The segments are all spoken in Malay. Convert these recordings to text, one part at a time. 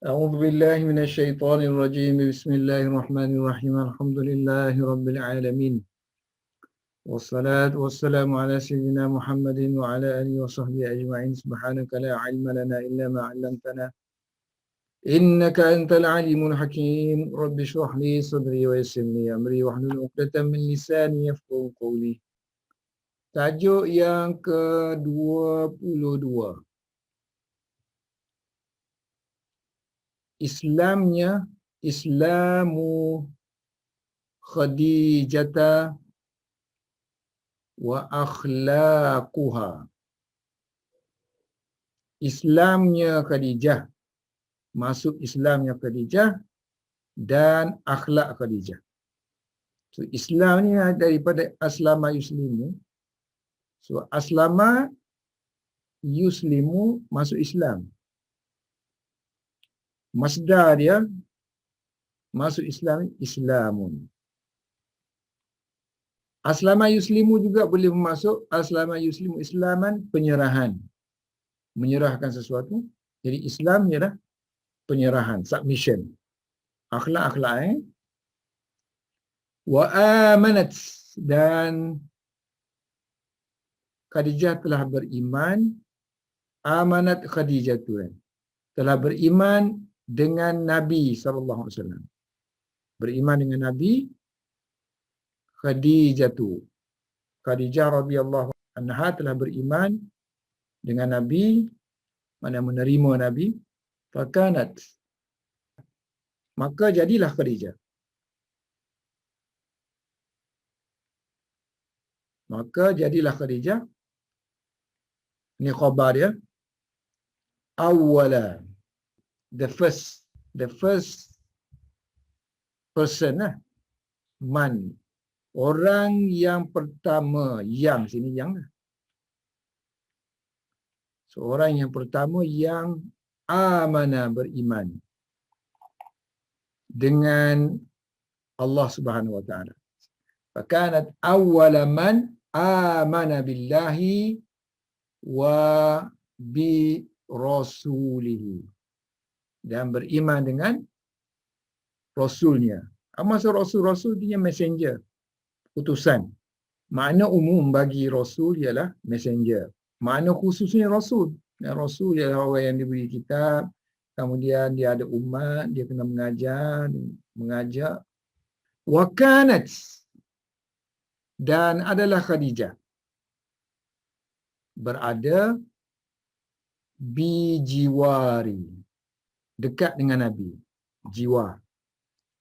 أعوذ بالله من الشيطان الرجيم بسم الله الرحمن الرحيم الحمد لله رب العالمين والصلاة والسلام على سيدنا محمد وعلى آله وصحبه أجمعين سبحانك لا علم لنا إلا ما علمتنا إنك أنت العليم الحكيم رب اشرح لي صدري ويسر لي أمري واحلل عقدة من لساني يفقهوا قولي. Tajuk yang ke-22, Islamu Khadijata wa akhlaquha. Islamnya Khadijah, masuk Islamnya Khadijah dan akhlak Khadijah. So Islam ni daripada aslama yuslimu. So aslama yuslimu masuk Islam. Masdar dia masuk Islam, Islamun. Aslama yuslimu juga boleh masuk aslama yuslimu Islaman, penyerahan. Menyerahkan sesuatu. Jadi Islam ialah penyerahan, submission. Akhlak. Wa amanat, dan Khadijah telah beriman. Amanat Khadijah tu telah beriman dengan Nabi SAW. Beriman dengan Nabi. Khadijah radhiyallahu anha telah beriman dengan Nabi, mana menerima Nabi. Fakanat, maka jadilah Khadijah. Ini khabar dia. Awwala, the first person lah. Man, orang yang pertama. Yang sini yang lah. Seorang yang pertama yang amana, beriman dengan Allah Subhanahu wa taala. Fakanat awwala man amana billahi wa bi rasulihi, dan beriman dengan rasulnya. Maksud rasul dia messenger, utusan. Makna umum bagi rasul ialah messenger. Makna khususnya rasul. Dan rasul ialah orang yang diberi kitab, kemudian dia ada umat, dia kena mengajar. Wa kanat, dan adalah Khadijah berada bijiwari, dekat dengan Nabi. Jiwar,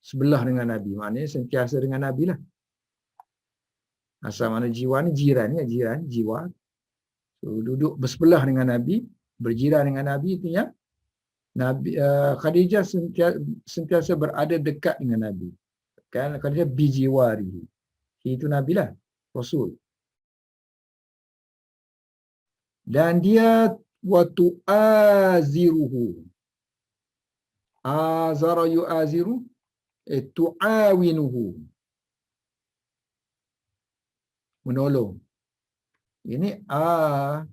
sebelah dengan Nabi, maknanya sentiasa dengan Nabi lah. Asal mana jiwar ni, jiran, jiwar. So, duduk bersebelah dengan Nabi, berjiran dengan Nabi, itu ya. Nabi, Khadijah sentiasa berada dekat dengan Nabi. Kan Khadijah bijiwari. Itu Nabi lah, Rasul. Dan dia waktu aziruhu. Azara yu'aziru, tu'awinuhu, menolong. Ini azara.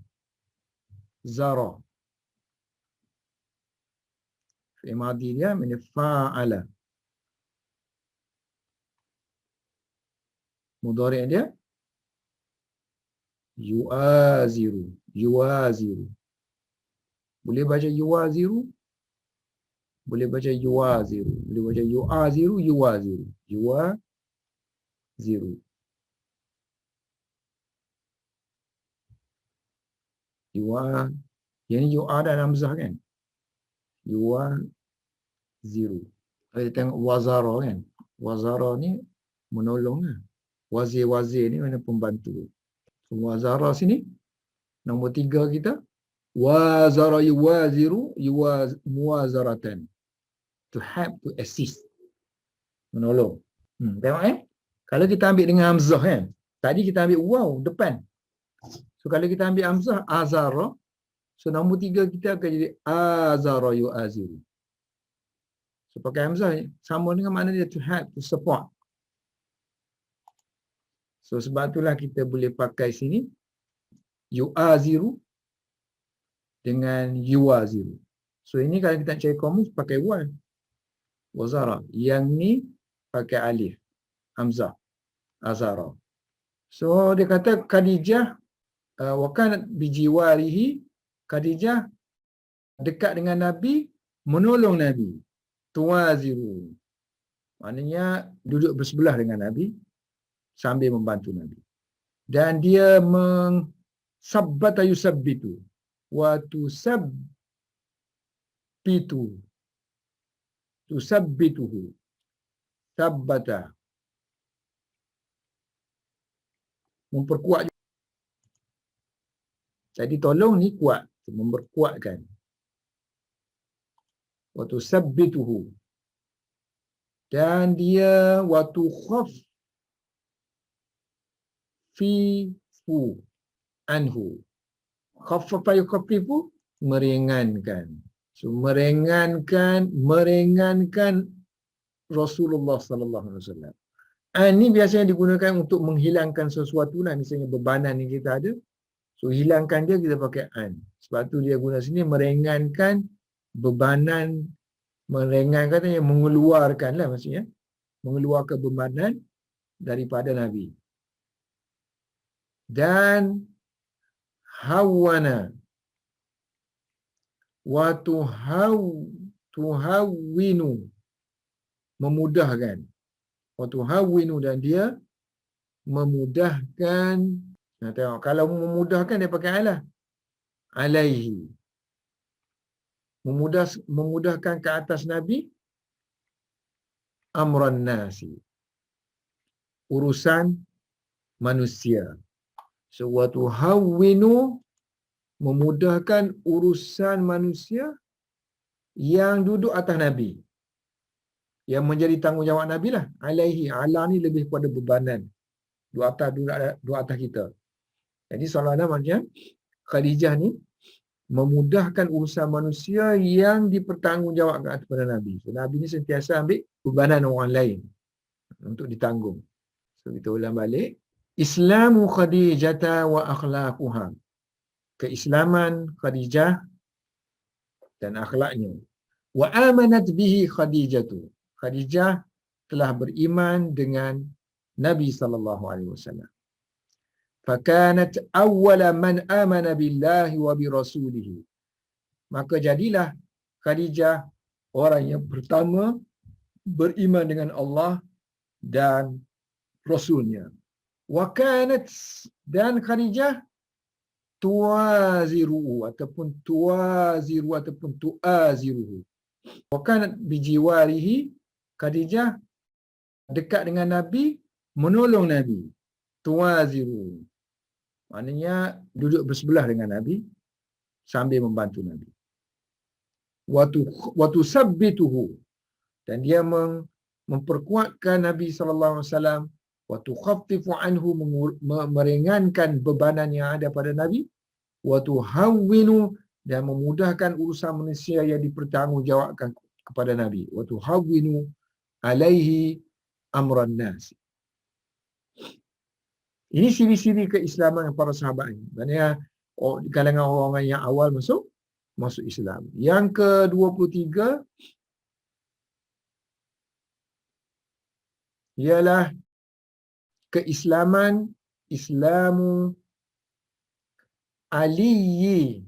Fi'il madhi dia min fa'ala. Mudhari' dia yu'aziru. Boleh baca yu'aziru, boleh baca yu'aziru, boleh baca yu'aziru. Yang ni yu'a dan hamzah kan. Yu'aziru. Kita tengok wazara kan. Wazara ni menolong lah. Wazir ni mana pembantu. So, wazara sini nombor 3 kita. Wazara yuwaziru muwazaratan. To help, to assist. Menolong. Tengok kalau kita ambil dengan hamzah kan. Tadi kita ambil waw depan. So kalau kita ambil hamzah azara, so nombor 3 kita akan jadi azara yuaziru. So pakai hamzah sama dengan makna dia to help, to support. So sebab itulah kita boleh pakai sini yuaziru dengan yuwaziru. So ini kalau kita nak cari kamus pakai wa. Wazara. Yang ni pakai alif. Hamzah. Azara. So dia kata Khadijah wa kanat bijiwarihi, Khadijah dekat dengan Nabi, menolong Nabi. Tuwaziru. Maknanya duduk bersebelah dengan Nabi sambil membantu Nabi. Dan dia sabbata yusabbitu wa tusabbituhu. Sabbata, memperkuat. Jadi tolong ni kuat, memperkuatkan. Wa tusabbituhu. Dan dia watu khaffifu anhu. Khaffafa yukhaffifu, meringankan. So meringankan Rasulullah sallallahu alaihi wasallam. Ini biasanya digunakan untuk menghilangkan sesuatu lah, misalnya bebanan yang kita ada. So hilangkan dia kita pakai an. Sebab tu dia guna sini meringankan bebanan, meringankan yang mengeluarkan lah maksudnya. Mengeluarkan bebanan daripada Nabi. Dan hawana wa tuhawwinu, memudahkan. Wa tuhawwinu, dan dia memudahkan. Nah, tengok, kalau memudahkan dia pakai alah. Alaihi. Memudahkan ke atas Nabi amran nasi, urusan manusia. So wa tuhawwinu, memudahkan urusan manusia yang duduk atas Nabi, yang menjadi tanggungjawab Nabi lah. Alaihi, ala ni lebih kepada bebanan, dua atas kita. Jadi seolah-olah macam Khadijah ni memudahkan urusan manusia yang dipertanggungjawabkan kepada Nabi. So Nabi ni sentiasa ambil bebanan orang lain untuk ditanggung. So kita ulang balik. Islamu Khadijata wa akhlaquha. Keislaman Khadijah dan akhlaknya. Wa amanat bihi Khadijatu. Khadijah telah beriman dengan Nabi sallallahu alaihi wasallam. Fakanat awwala man amana billahi wa bi rasulihi. Maka jadilah Khadijah orang yang pertama beriman dengan Allah dan Rasulnya. Wa kanat, dan Khadijah tuaziruhu ataupun tuaziruhu. Wa kanat bijiwarihi, Khadijah dekat dengan Nabi, menolong Nabi. Tuaziru, maknanya duduk bersebelah dengan Nabi sambil membantu Nabi. Watu sabbituhu, dan dia memperkuatkan Nabi sallallahu alaihi wasallam. Watu khaffifu anhu, meringankan bebanan yang ada pada Nabi. Watu hawwinu, dan memudahkan urusan manusia yang dipertanggungjawabkan kepada Nabi. Watu hawwinu alaihi amran nas. Ini ciri-ciri keislaman para sahabat ini. Maksudnya di kalangan orang-orang yang awal masuk Islam. Yang ke-23 ialah keislaman Islamu Ali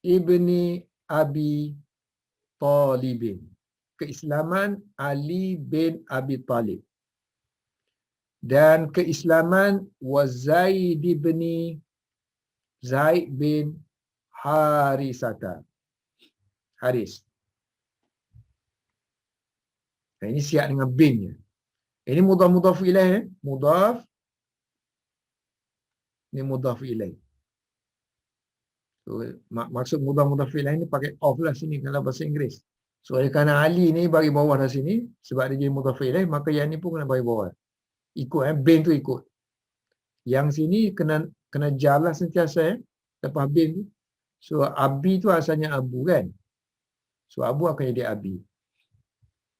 ibni Abi Talibin. Keislaman Ali bin Abi Talib. Dan keislaman Zaid bin Harisata. Haris. Nah, ini siap dengan binnya. Ini mudhaf ilaih. Mudhaf. Ini mudhaf ilaih. So, maksud mudhaf ilaih ni pakai off lah sini kalau bahasa Inggeris. So, oleh kerana Ali ni bagi bawah dah sini, sebab dia jadi mudhaf ilaih, maka yang ni pun kena bagi bawah. Ikut, bin tu ikut. Yang sini kena jar lah sentiasa, lepas bin tu. So, Abi tu asalnya Abu kan. So, Abu akan jadi Abi.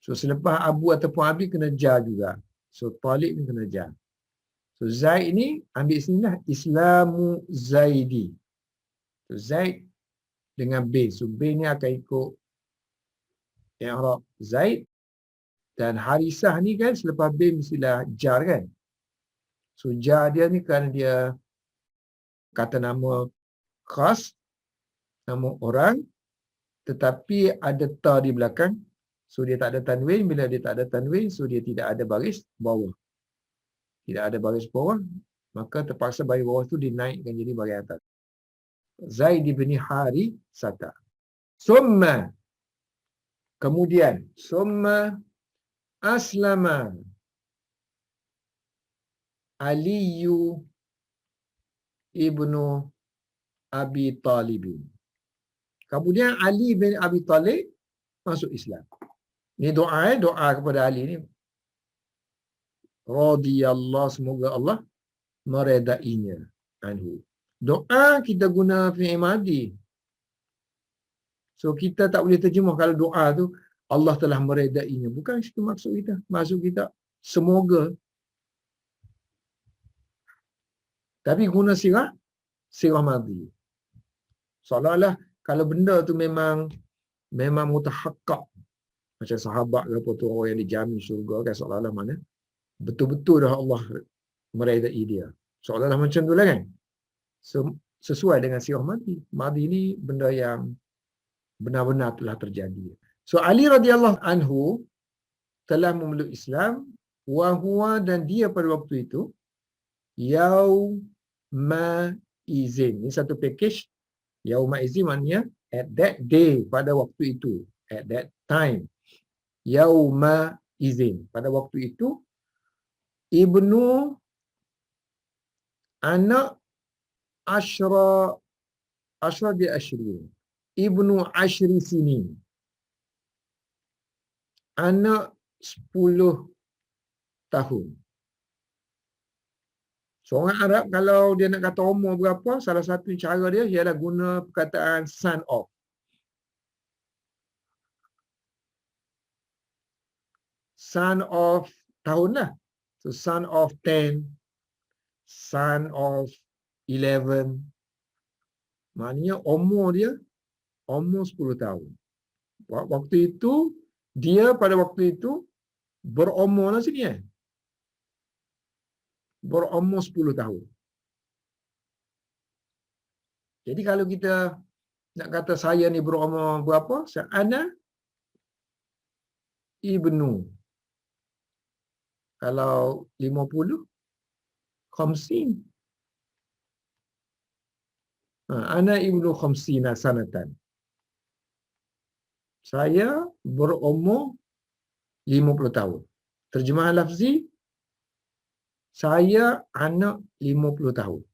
So, selepas Abu ataupun Abi kena jar juga. So, Talib ni kena jar. So, Zaid ni ambil sini lah Islamu Zaidi. So, Zaid dengan bin. So bin ni akan ikut i'rab Zaid, dan Harisah ni kan selepas bin mestilah jar kan. So jar dia ni kan dia kata nama khas, nama orang, tetapi ada ta di belakang. So dia tak ada tanwin. Bila dia tak ada tanwin, so dia tidak ada baris bawah. Tidak ada baris bawah, maka terpaksa baris bawah tu dinaikkan jadi baris atas. Zaid bin Harisata. Summa, kemudian, summa aslama Aliyu ibnu Abi Talibin. Kemudian Ali bin Abi Talib masuk Islam. Ni doa, doa kepada Ali ni. Radiyallahu, semoga Allah meredainya anhu. Doa kita guna fi'il madhi. So kita tak boleh terjemah kalau doa tu Allah telah meredainya. Bukan itu maksud kita. Maksud kita semoga. Tapi guna sirah madhi. Seolah-olah kalau benda tu memang mutahaqqaq. Macam sahabat ke apa tu, orang yang dijamin syurga kan, seolah-olah mana betul-betul dah Allah meredai dia. Seolah-olah macam tu lah kan. So, sesuai dengan sirah madhi. Madhi ni benda yang benar-benar telah terjadi. So Ali radhiyallahu anhu telah memeluk Islam, wa huwa, dan dia pada waktu itu yauma izin. Ini satu package. Yauma izin maknanya at that day, pada waktu itu, at that time. Yauma izin, pada waktu itu, ibnu anak Ashra bi ashrin. Ibnu ashri sini. Anak 10 tahun. Seorang Arab kalau dia nak kata umur berapa, salah satu cara dia ialah guna perkataan son of. Son of tahun lah. So son of 10, son of 11. Maknanya umur dia umur 10 tahun. Waktu itu, dia pada waktu itu berumur lah sini kan. Berumur 10 tahun. Jadi kalau kita nak kata saya ni berumur berapa? Ana ibnu. Kalau 50, khamsin. Ana ibnu khamsina sanatan. Saya berumur 50 tahun. Terjemahan lafzi, saya anak 50 tahun.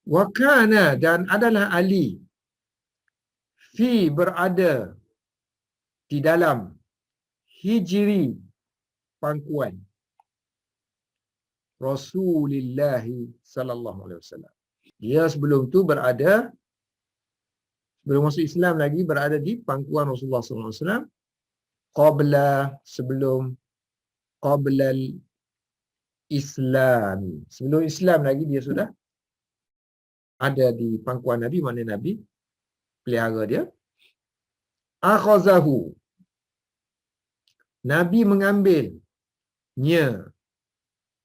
Wa kana, dan adalah Ali, fi, berada di dalam hijri, pangkuan Rasulullah sallallahu alaihi wasallam. Dia sebelum tu berada, sebelum masuk Islam lagi, berada di pangkuan Rasulullah sallallahu alaihi wasallam. Qabla, sebelum, qabla Islam. Sebelum Islam lagi dia sudah ada di pangkuan Nabi, mana Nabi pelihara dia. Akhazahu, Nabi mengambilnya.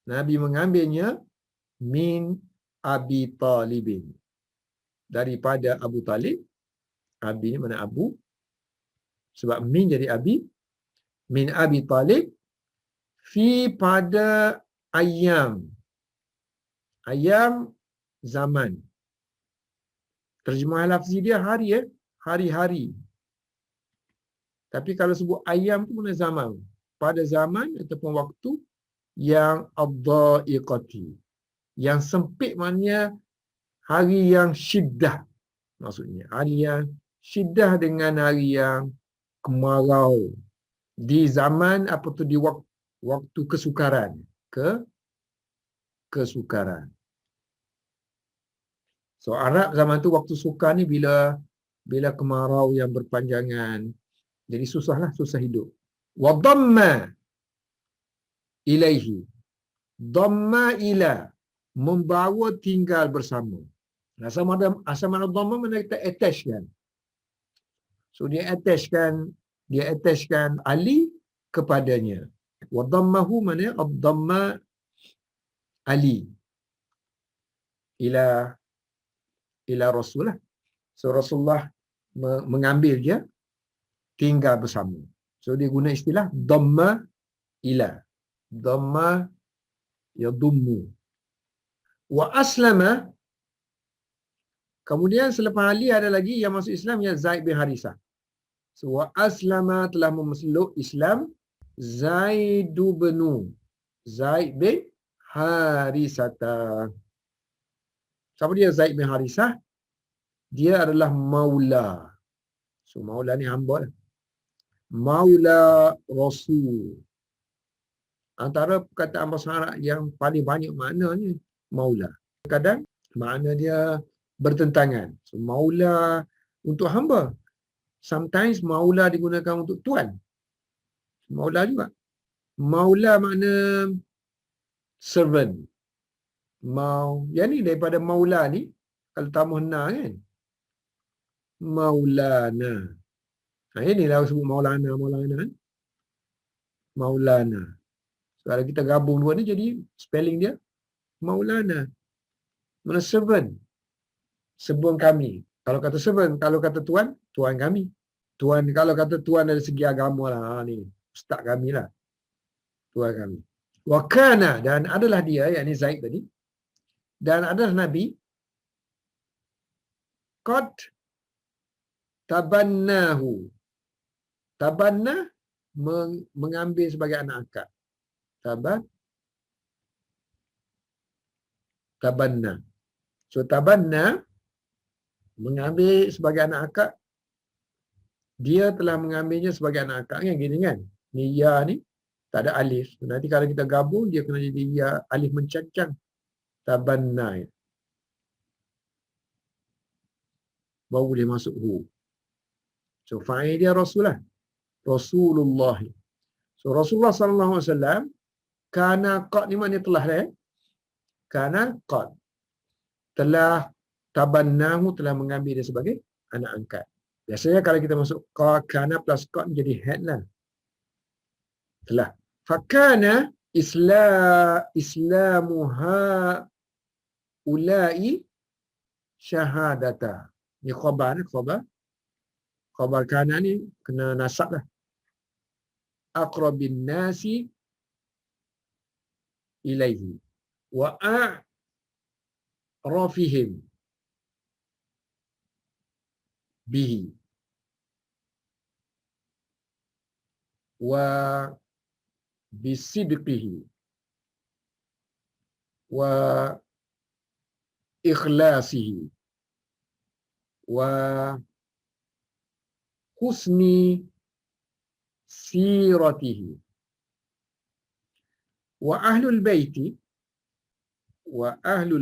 Nabi mengambilnya min Abi Talibin, daripada Abu Talib. Abi ni mana Abu, sebab min jadi Abi. Min Abi Talib, fi, pada ayam. Ayam, zaman. Terjemahan lafzi dia hari ya, hari-hari. Tapi kalau sebut ayam tu mana zaman. Pada zaman ataupun waktu yang ad-dha'iqati, yang sempit, maknanya hari yang syiddah. Maksudnya hari yang syiddah dengan hari yang kemarau. Di zaman apa tu, di waktu kesukaran. Kesukaran. So Arab zaman tu waktu sukar ni bila kemarau yang berpanjangan. Jadi susahlah, susah hidup. Wa dhamma ilaihi. Dhamma ila, membawa tinggal bersama. Asal mana dhamma mana kita attach kan. So dia attachkan Ali kepadanya. Wa dhammahu mana ad-dhamma Ali ila Rasulullah. So Rasulullah mengambil dia tinggal bersama. So dia guna istilah dhamma ila. Dhamma yadummu. Wa aslama. Kemudian selepas Ali ada lagi yang masuk Islam, yang Zaid bin Harisah. So wa aslama, telah memeluk Islam Zaid bin Harisata. Siapa dia Zaid bin Harisah? Dia adalah maula. So maula ni hamba lah. Maula Rasul. Antara perkataan bahasa Arab yang paling banyak maknanya maula. Kadang makna dia bertentangan. So maula untuk hamba. Sometimes maula digunakan untuk tuan. Maula juga. Maula makna servant. Yang ni daripada maula ni, kalau tambah na kan, maulana. Ini lah sebut maulana kan. Maulana. So, kalau kita gabung dua ni jadi spelling dia maulana. Mana servant. Servant kami. Kalau kata servant, kalau kata tuan, tuan kami. Tuan, kalau kata tuan dari segi agama lah, ni ustaz kami lah. Tuan kami. Wakana, dan adalah dia, yakni Zaid tadi, dan adalah Nabi qad tabannahu. Tabanna mengambil sebagai anak angkat. Tabanna. So tabanna mengambil sebagai anak angkat. Dia telah mengambilnya sebagai anak angkat kan, gini kan. Ni ya ni tak ada alif. Nanti kalau kita gabung dia kena jadi ya alif mencacang. Tabanna. Baru boleh masuk hu. So fa'il dia Rasulullah. So Rasulullah sallallahu alaihi wasallam kana qad ni maknanya telah kana qad telah tabannahu, telah mengambil dia sebagai anak angkat. Biasanya kalau kita masuk kana plus qad jadi had lah. Telah. Fakana islamuha ulai syahadata. Ni khabar ni khabar kana ni kena nasab lah. Aqrabin nasi ilaihi wa a'rafihim bihi wa bisidqihi wa ikhlasihi wa husni siratihi wa ahlul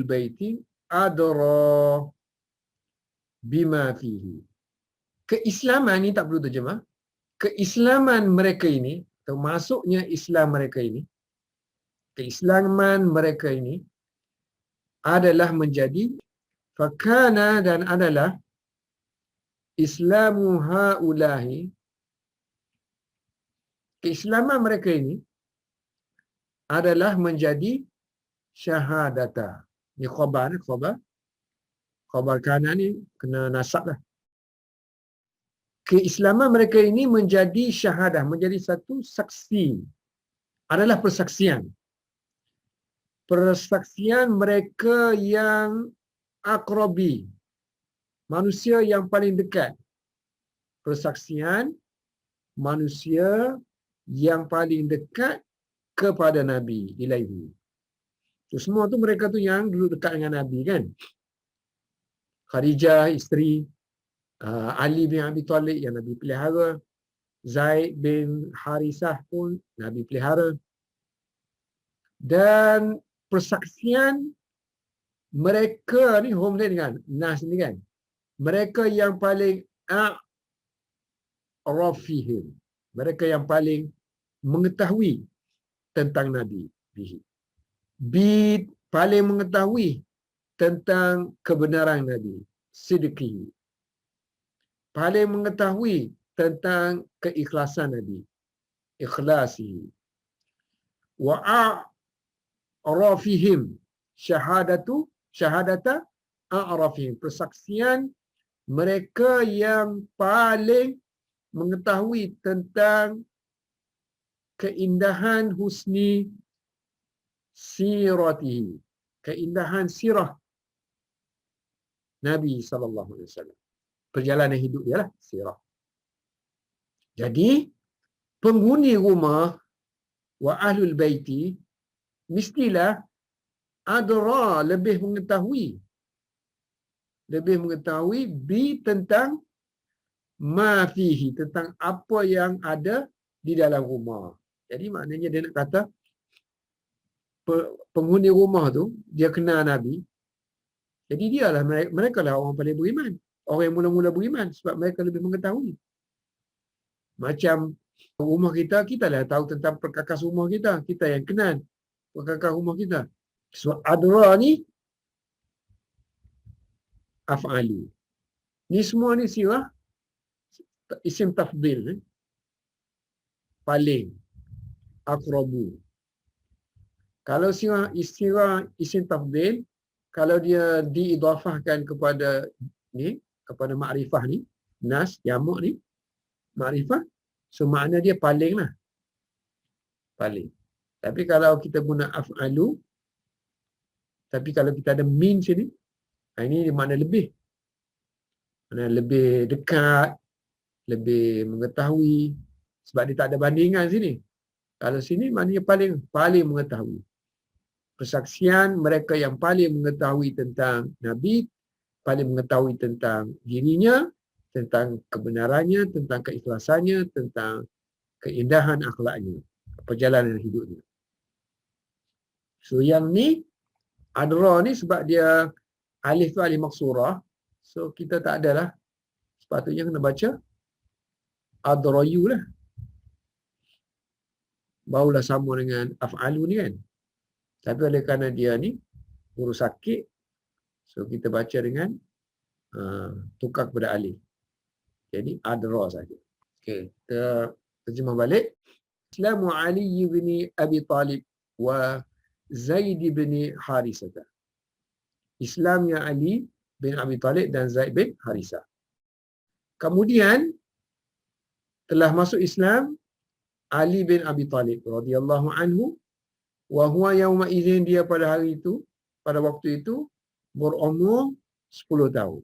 baiti adra bima fihi. Keislaman ni tak perlu terjemah. Keislaman mereka ini, termasuknya Islam mereka ini, keislaman mereka ini adalah menjadi fakana, dan adalah Islamu haulahi, keislaman mereka ini adalah menjadi syahadata. Ni khabar kana ni kena nasab lah. Keislaman mereka ini menjadi syahadah, menjadi satu saksi. Adalah persaksian. Persaksian mereka yang akrabi. Manusia yang paling dekat. Persaksian manusia yang paling dekat kepada Nabi ilaihi. So, semua tu mereka tu yang dulu dekat dengan Nabi kan. Khadijah isteri, Ali bin Abi Talib yang Nabi pelihara, Zaid bin Harisah pun Nabi pelihara. Dan persaksian mereka ni home kan, nas ni kan. Mereka yang paling a'rafihim. Mereka yang paling mengetahui tentang Nabi. Paling mengetahui tentang kebenaran Nabi. Sidqi. paling mengetahui tentang keikhlasan Nabi. Ikhlasi. Wa a'rafihim syahadata a'rafihim. Persaksian mereka yang paling mengetahui tentang keindahan husni siratihi. Keindahan sirah Nabi SAW. Perjalanan hidup dia lah, sirah. Jadi, penghuni rumah wa ahlul baiti mestilah adra, lebih mengetahui bi tentang ma fihi, tentang apa yang ada di dalam rumah. Jadi maknanya dia nak kata penghuni rumah tu dia kenal Nabi. Jadi dialah mereka lah orang paling beriman. Orang yang mula-mula beriman sebab mereka lebih mengetahui. Macam rumah kita lah tahu tentang perkakas rumah kita. Kita yang kenal perkakas rumah kita. So adra ni af'alu. Ni semua ni sirah isim tafdil. Paling. Aqrabu. Kalau sirah isim tafdil, kalau dia diidafahkan kepada ni, kepada makrifah ni, nas, jamak ni, makrifah, so makna dia paling lah. Paling. Tapi kalau kita guna af'alu, tapi kalau kita ada min sini, ini dia makna lebih. Makna lebih dekat, lebih mengetahui, sebab dia tak ada bandingan sini. Kalau sini maknanya paling mengetahui. Persaksian mereka yang paling mengetahui tentang Nabi, paling mengetahui tentang dirinya, tentang kebenarannya, tentang keikhlasannya, tentang keindahan akhlaknya, perjalanan hidupnya. So yang ni, adra ni sebab dia alif tu alif maksurah, so kita tak adalah, sepatutnya kena baca adrayu lah. Barulah sama dengan af'alu ni kan. Tapi oleh kerana dia ni huruf sakit, so kita baca dengan tukar kepada alif. Jadi adra saja. Okey, kita terjemah balik. Islamu Ali bin Abi Talib wa Zaid bin Harisah. Islamnya Ali bin Abi Talib dan Zaid bin Harisah. Kemudian telah masuk Islam Ali bin Abi Talib radhiyallahu anhu, wa huwa yauma idzin, dia pada hari itu, pada waktu itu berumur 10 tahun.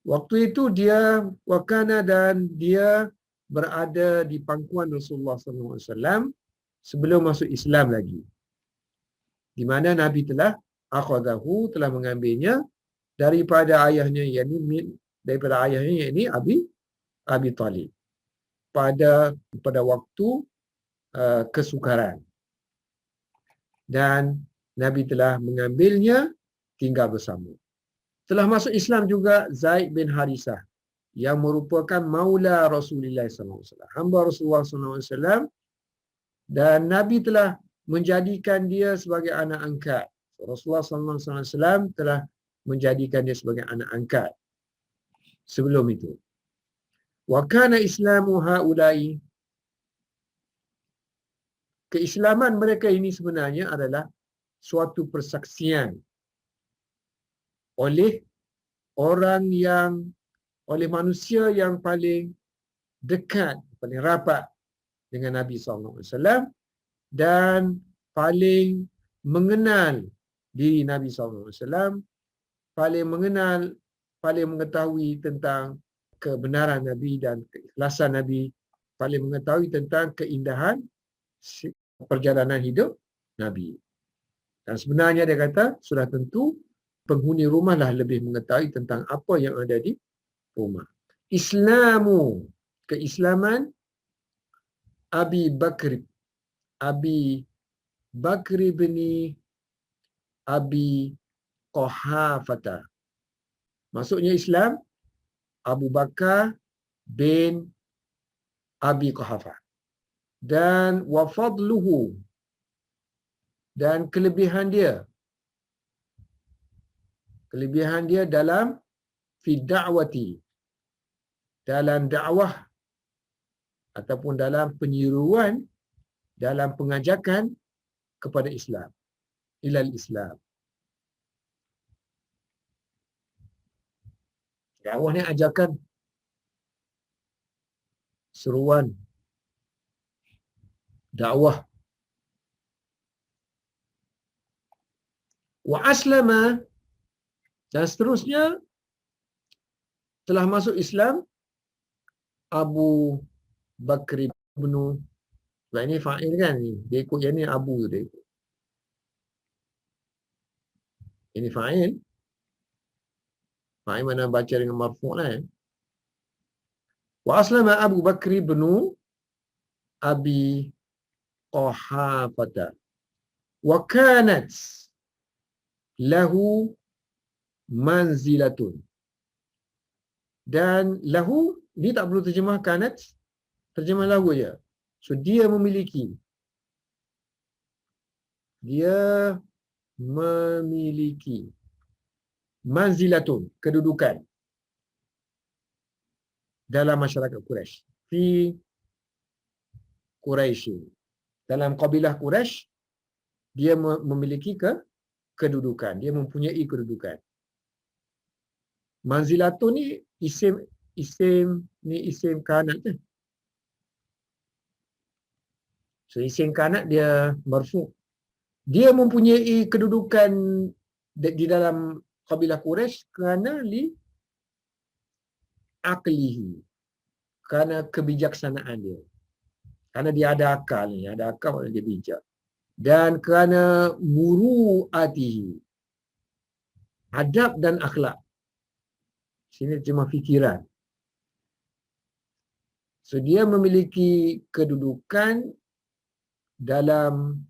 Waktu itu dia wakana, dan dia berada di pangkuan Rasulullah SAW sebelum masuk Islam lagi. Di mana Nabi telah akhadahu, telah mengambilnya daripada ayahnya, daripada ayahnya yakni Abi Talib pada waktu kesukaran. Dan Nabi telah mengambilnya tinggal bersama. Telah masuk Islam juga Zaid bin Harisah yang merupakan maula Rasulullah SAW, hamba Rasulullah SAW, dan Nabi telah menjadikan dia sebagai anak angkat. Rasulullah SAW telah menjadikan dia sebagai anak angkat sebelum itu. Wa kana islamu haulai, keislaman mereka ini sebenarnya adalah suatu persaksian oleh oleh manusia yang paling dekat, paling rapat dengan Nabi SAW dan paling mengenal diri Nabi SAW, paling mengetahui tentang kebenaran Nabi dan keikhlasan Nabi, paling mengetahui tentang keindahan perjalanan hidup Nabi. Dan sebenarnya dia kata, sudah tentu penghuni rumah lah lebih mengetahui tentang apa yang ada di rumah. Islamu, keislaman Abi Bakr bin Abi Quhafah. Maksudnya Islam Abu Bakar bin Abi Quhafah. Dan wafadluhu, dan kelebihan dia dalam fi da'wati, dalam dakwah ataupun dalam penyeruan, dalam pengajakan kepada Islam, ilal Islam. Dakwah ni ajakan, seruan, dakwah. Wa aslama, dan seterusnya telah masuk Islam Abu Bakr bin, sebab ini fa'il kan ni, dia ikut yang ni Abu tu dia ikut. Ini fa'il. Fa'il mana baca dengan marfu' lah. Wa aslama Abu Bakr bin Abi Quhafah wa kanat lahu manzilatun. Dan lahu ni tak perlu terjemah kanat, terjemah lahu je. So dia memiliki manzilatun, kedudukan dalam masyarakat Quraisy. Fi Quraisy, dalam kabilah Quraisy dia memiliki kedudukan, dia mempunyai kedudukan. Manzilatun ni isim kanat tu. So isim kanat dia marfu'. Dia mempunyai kedudukan di dalam kabilah Quraisy kerana aqlihi, kerana kebijaksanaan dia. Kerana dia ada akal ni, ada akal dia bijak. Dan kerana muru'atihi, adab dan akhlak. Sini cuma fikiran. So dia memiliki kedudukan dalam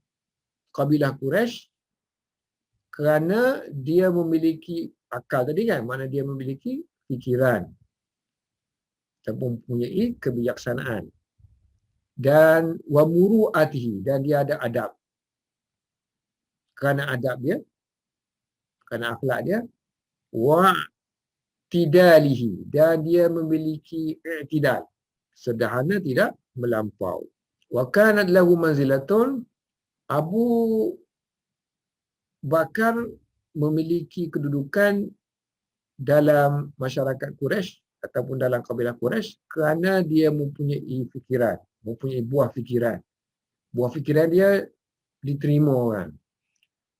kabilah Quraisy kerana dia memiliki akal tadi kan, mana dia memiliki fikiran dan mempunyai kebijaksanaan, dan wa muru'atihi, dan dia ada adab. Kerana adab dia, kerana akhlak dia, wa tidalihi, dan dia memiliki i'tidal, sederhana tidak melampau. Wa kanat lahu manzilatun, Abu Bakar memiliki kedudukan dalam masyarakat Quraisy ataupun dalam kabilah Quraisy kerana dia mempunyai fikiran, mempunyai buah fikiran. Buah fikiran dia diterima orang.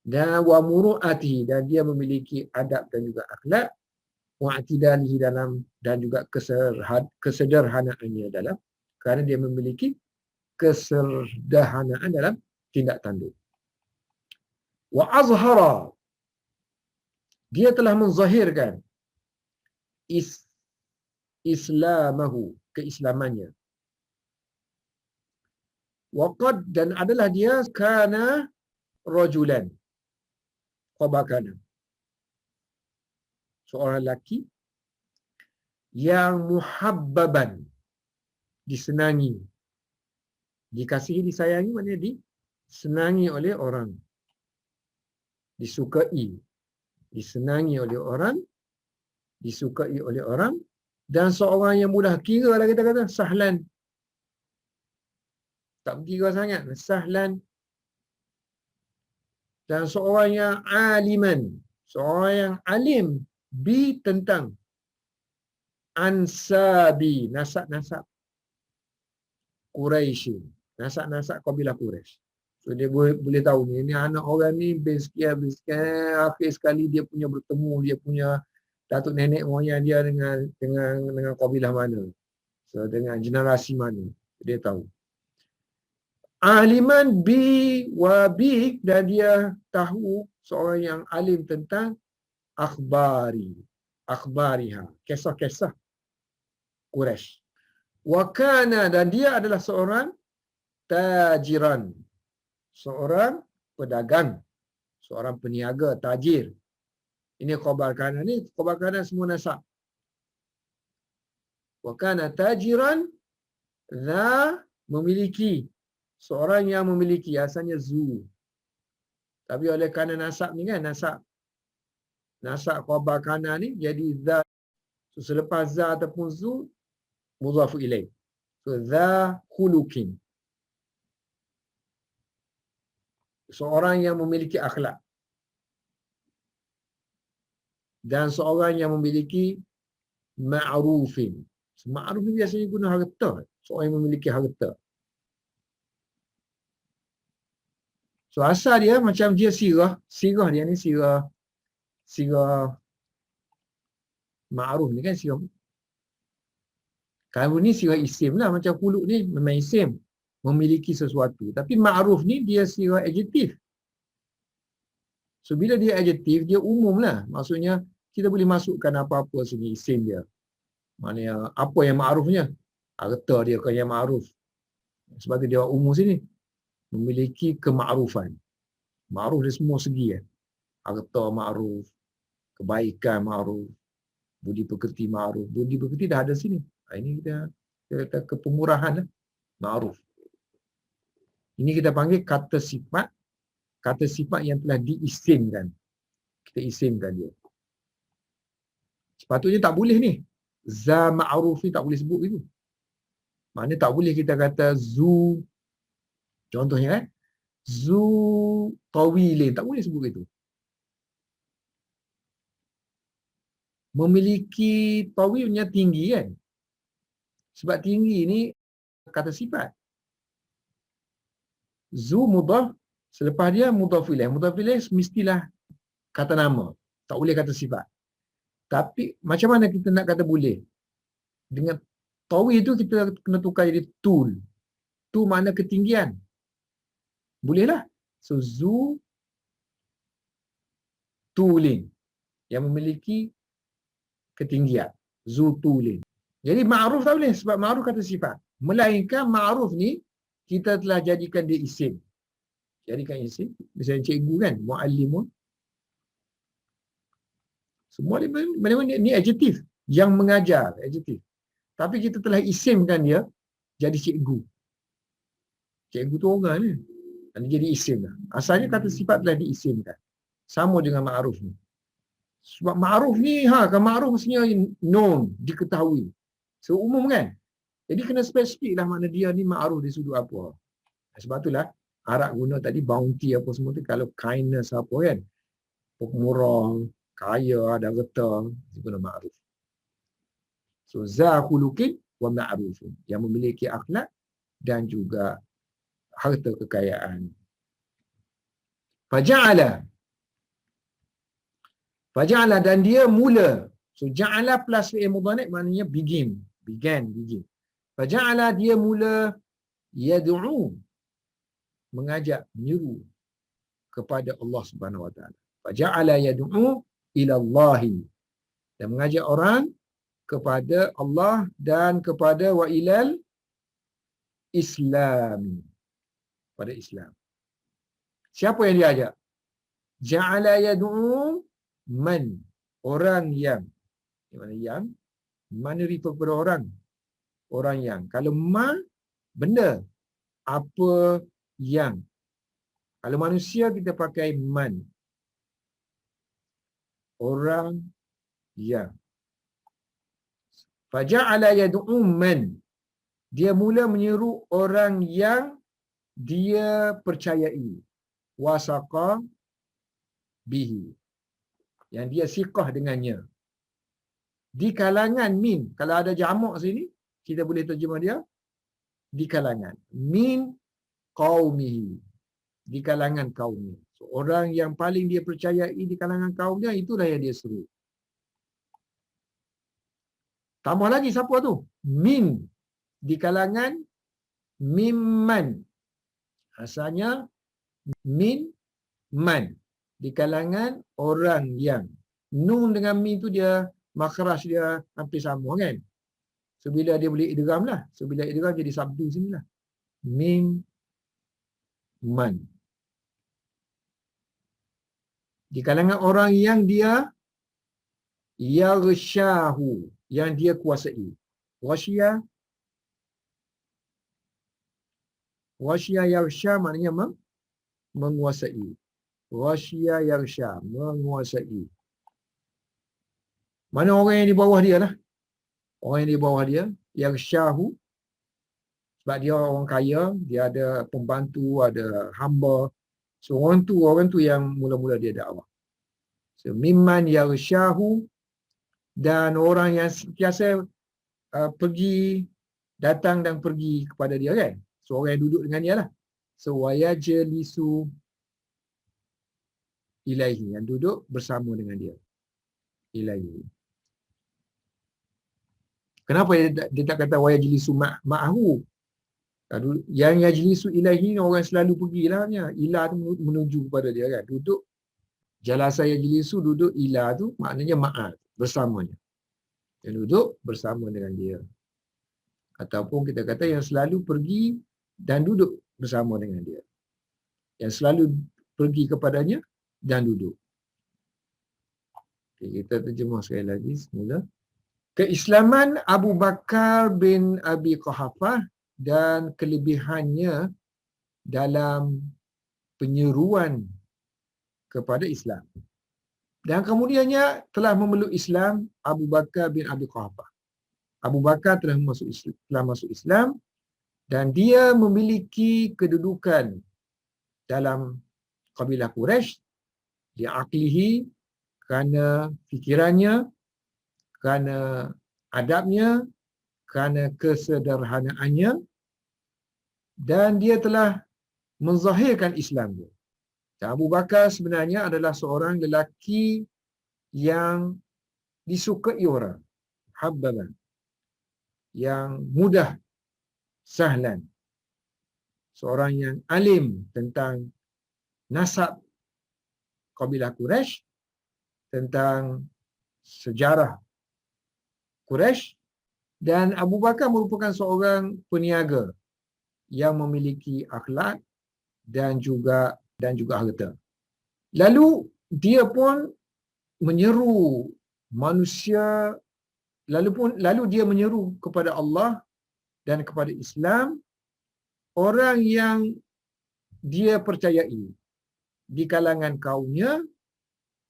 Dan wa muru'atihi, dan dia memiliki adab dan juga akhlak, wa atidalihi, dalam dan juga kesederhanaannya dalam, kerana dia memiliki kesederhanaan dalam tindak tanduk. Wa azhara, dia telah menzahirkan islamahu, keislamannya. Waqad, dan adalah dia kana rajulan, qabakana, seorang lelaki yang muhabbaban, disenangi, dikasihi, disayangi, maknanya disenangi oleh orang, disukai, disenangi oleh orang, disukai oleh orang, dan seorang yang mudah kira lah, kita kata sahlan, tak berkira sangat, sahlan. Dan seorang yang aliman, seorang yang alim bi, tentang ansabi, nasab-nasab Quraisy, nasab-nasab kabilah Quraisy. So dia boleh tahu ni anak orang ni base sekian, akhir sekali dia punya bertemu, dia punya datuk nenek moyang dia dengan kabilah mana. So dengan generasi mana. Dia tahu. Aliman bi wa bi, dan dia tahu, seorang yang alim tentang akhbariha, kisah-kisah Quraisy. Wa kana, dan dia adalah seorang tajiran, seorang pedagang, seorang peniaga, tajir. Ini khabar kana, ni khabar kana semua nasab. Wa kana tajiran, memiliki, seorang yang memiliki, asalnya zu. Tapi oleh kerana nasab ni kan, nasab khabar kana ni jadi za. So, selepas za ataupun zu, mudhafu ilaih. So dha khuluqin, seorang yang memiliki akhlak, dan seorang yang memiliki ma'rufin. Ma'ruf ni biasanya guna harta, seorang yang memiliki harta. So asal dia macam dia sirah dia ni sirah ma'ruf ni kan sirah. Kalau ni sirah isim lah, macam khuluq ni memang isim, memiliki sesuatu. Tapi ma'ruf ni dia sirah adjektif. So bila dia adjektif, dia umum lah. Maksudnya kita boleh masukkan apa-apa segi isim dia. Maknanya apa yang ma'rufnya? Harta dia kan yang ma'ruf. Sebab tu dia umum sini. Memiliki kema'rufan. Ma'ruf dia semua segi kan. Harta ma'ruf, kebaikan ma'ruf, budi pekerti ma'ruf. Budi pekerti dah ada sini. Ini kita kata kepemurahan lah. Ma'ruf. Ini kita panggil kata sifat yang telah diisimkan. Kita isimkan dia. Sepatutnya tak boleh ni. Za ma'ruf ni tak boleh sebut itu. Maknanya tak boleh kita kata zu, contohnya kan, zu tawilin, tak boleh sebut itu. Memiliki tawilnya tinggi kan. Sebab tinggi ni kata sifat. Zu mudhaf, selepas dia mudhaf ilaih. Mudhaf ilaih mestilah kata nama. Tak boleh kata sifat. Tapi macam mana kita nak kata boleh? Dengan tawil tu kita kena tukar jadi tul. Tu makna ketinggian. Bolehlah. So zu tulin, yang memiliki ketinggian. Zu tulin. Jadi ma'ruf tak boleh sebab ma'ruf kata sifat. Melainkan ma'ruf ni kita telah jadikan dia isim. Jadikan isim. Misalnya cikgu kan, mu'allimun. Semua ni adjektif. Yang mengajar, adjektif. Tapi kita telah isimkan dia jadi cikgu. Cikgu tu orang ni. Dia jadi isim lah. Asalnya kata sifat telah diisimkan. Sama dengan ma'ruf ni. Sebab ma'ruf ni, kan ma'ruf mestinya known, diketahui. So umum kan? Jadi kena spesifik lah makna dia ni ma'ruf di sudut apa. Sebab itulah Arab guna tadi bounty apa semua tu, kalau kindness apa kan, pemurah, kaya, ada harta, dia guna ma'ruf. So za khuluqin wa ma'rufun, yang memiliki akhlak dan juga harta kekayaan. Faja'ala, dan dia mula. So ja'ala plus fi'il mudhari' maknanya began. Faja'ala, dia mula yad'u, mengajak, menyeru kepada Allah Subhanahu wa taala. Faja'ala yad'u ila Allahi, dan mengajak orang kepada Allah dan kepada wa ilal Islam, pada Islam. Siapa yang dia ajak? Ja'ala yad'u man, orang yang. Mana yang? Mana refer kepada orang? Orang yang. Kalau ma, benda. Apa yang. Kalau manusia kita pakai man. Orang yang. Faja'ala yad'u man, dia mula menyeru orang yang dia percayai. Wasaqa bihi, yang dia siqah dengannya. Di kalangan min, kalau ada jamak sini, kita boleh terjemah dia di kalangan. Min qaumihi, di kalangan kaumnya. So, orang yang paling dia percayai di kalangan kaumnya, itulah yang dia seru. Tambah lagi siapa tu? Min, di kalangan mimman. Asalnya min man, di kalangan orang yang. Nun dengan min tu dia makhraj dia hampir sama kan. So bila dia boleh idgham lah. So bila idgham jadi sabdu sini lah. Min man, di kalangan orang yang dia yaghshahu, yang dia kuasai. Ghasya yaghsha maknanya menguasai. Ghasya yaghsha, menguasai. Mana orang yang di bawah dia lah. Orang yang di bawah dia, yaghshahu, sebab dia orang kaya, dia ada pembantu, ada hamba. So orang tu yang mula-mula dia dakwah. So mimman yaghshahu, dan orang yang sentiasa pergi, datang dan pergi kepada dia kan. So orang yang duduk dengan dia lah. So wayajlisu ilaihi, yang duduk bersama dengan dia. Ilaihi. Kenapa dia tak kata wayajlisu ma'ahu? Yang yajlisu ilaihi ni orang selalu pergi lah. Ila tu menuju kepada dia kan. Duduk. Jalasa yajlisu, duduk. Ila tu maknanya ma'ah, bersamanya. Yang duduk bersama dengan dia. Ataupun kita kata yang selalu pergi dan duduk bersama dengan dia. Yang selalu pergi kepadanya dan duduk. Okay, kita terjemah sekali lagi semula. Keislaman Abu Bakar bin Abi Quhafah dan kelebihannya dalam penyeruan kepada Islam. Dan kemudiannya telah memeluk Islam Abu Bakar bin Abi Quhafah. Abu Bakar telah masuk Islam dan dia memiliki kedudukan dalam kabilah Quraisy, li'aqlihi, kerana fikirannya, kerana adabnya, kerana kesederhanaannya, dan dia telah menzahirkan Islam dia. Dan Abu Bakar sebenarnya adalah seorang lelaki yang disukai orang, habbaban, yang mudah, sahlan, seorang yang alim tentang nasab kabilah Quraisy, tentang sejarah Quraisy, dan Abu Bakar merupakan seorang peniaga yang memiliki akhlak dan juga harta. Lalu dia pun menyeru manusia, lalu dia menyeru kepada Allah dan kepada Islam, orang yang dia percayai di kalangan kaumnya,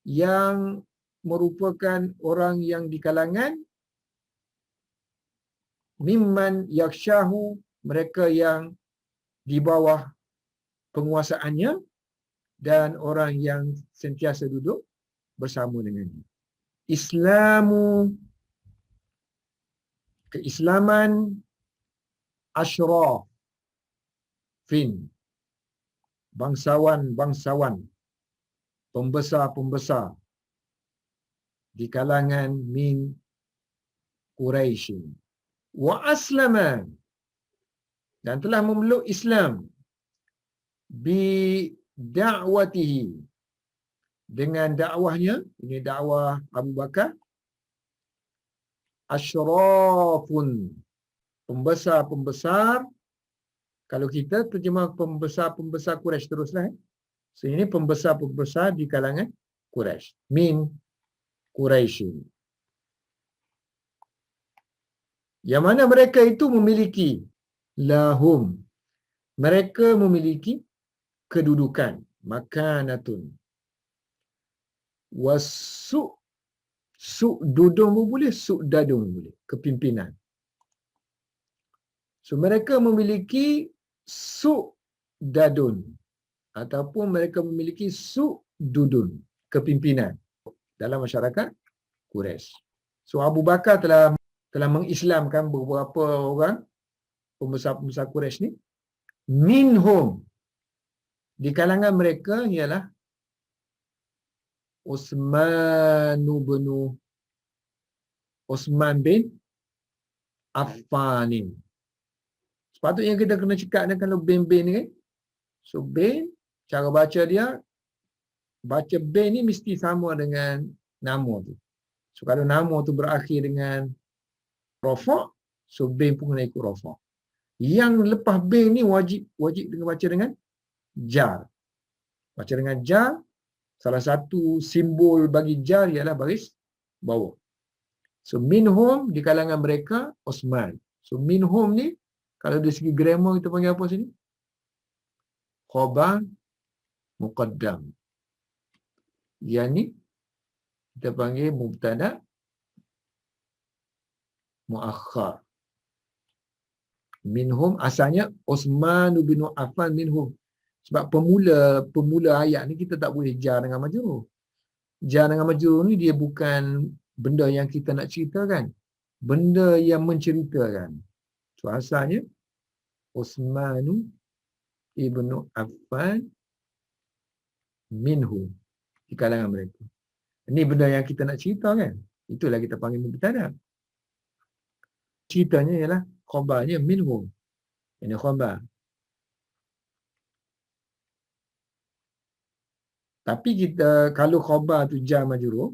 yang merupakan orang yang di kalangan mimman yaghshahu, mereka yang di bawah penguasaannya, dan orang yang sentiasa duduk bersama dengannya. Keislaman asyrafin, bangsawan-bangsawan, pembesar-pembesar di kalangan min Quraisy. Wa aslama, dan telah memeluk Islam bi da'watihi, dengan dakwahnya, ini dakwah Abu Bakar, asyrafun, pembesar-pembesar. Kalau kita terjemah pembesar-pembesar Quraisy teruslah. So ini pembesar-pembesar di kalangan Quraisy. Min Quraisy. Yang mana mereka itu memiliki lahum, mereka memiliki kedudukan, makanatun, su'dudun pun boleh, su'dadun pun boleh, kepimpinan. So mereka memiliki su'dadun ataupun mereka memiliki su'dudun, kepimpinan dalam masyarakat Quraisy. So Abu Bakar telah mengislamkan beberapa orang pembesar-pembesar Quraisy ni. Minhum, di kalangan mereka ialah Utsman bin Affanin. Sepatutnya kita kena cekak ni kalau bin ni kan. So bin, cara baca dia, baca bin ni mesti sama dengan nama tu. So kalau nama tu berakhir dengan rafa', so bin pun kena ikut rafa'. Yang lepas bin ni wajib dengan baca dengan jar. Baca dengan jar, salah satu simbol bagi jar ialah baris bawah. So minhum, di kalangan mereka, Utsman. So minhum ni, kalau dari segi grammar kita panggil apa sini? Khabar muqaddam. Yang ni kita panggil mubtada muakhar. Minhum asalnya Uthman bin Affan minhum. Sebab pemula ayat ni kita tak boleh jar dengan majrur. Jar dengan majrur ni dia bukan benda yang kita nak ceritakan. Benda yang menceritakan. So asalnya Uthman ibn Affan minhum, di kalangan mereka. Ini benda yang kita nak cerita kan. Itulah kita panggil mubtada. Ceritanya ialah khabarnya minhum. Ini khabar. Tapi kita kalau khabar tu jar majrur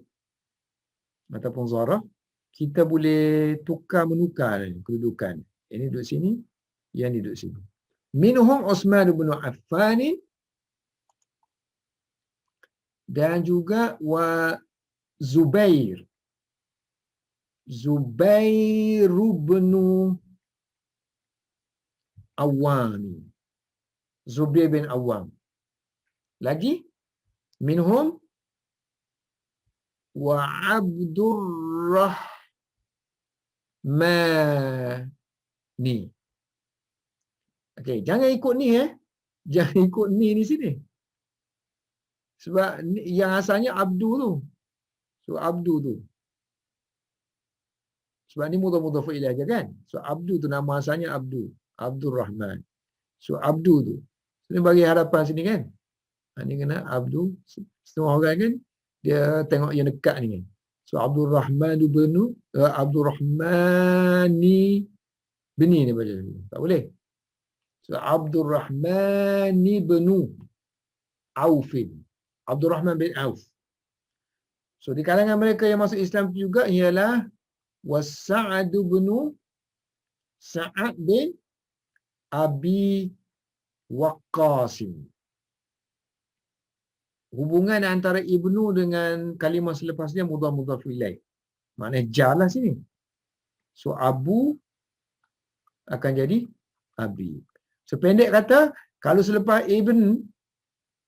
ataupun zarah, kita boleh tukar menukar kedudukan. Ini duduk sini, yang duduk sini. Minhum Uthman bin Affan dan juga wa Zubair. Zubair bin Awam. Zubair bin Awam. Lagi minhum wa Abdurrahmani. Okey, jangan ikut ni Jangan ikut ni di sini. Sebab yang asalnya Abdu tu. So Abdu tu. Sebab ni mudhaf ilaih aja kan. So Abdu tu nama asalnya Abdu. Abdul Rahman. So Abdu tu. Ini bagi harapan sini kan. Ni kena Abdu. Semua orang kan dia tengok yang dekat ni kan. So Abdul Rahman benu Abdul Rahmani bini ni baca. Tak boleh. So Abdul Rahmani benu Aufin. Abdul Rahman bin Auf. So di kalangan mereka yang masuk Islam juga ialah Sa'ad bin Sa'ad bin Abi Waqqas. Hubungan antara ibnu dengan kalimah selepasnya mudhaf ilaih. Maknanya jar lah sini. So Abu akan jadi Abi. So pendek kata, kalau selepas ibn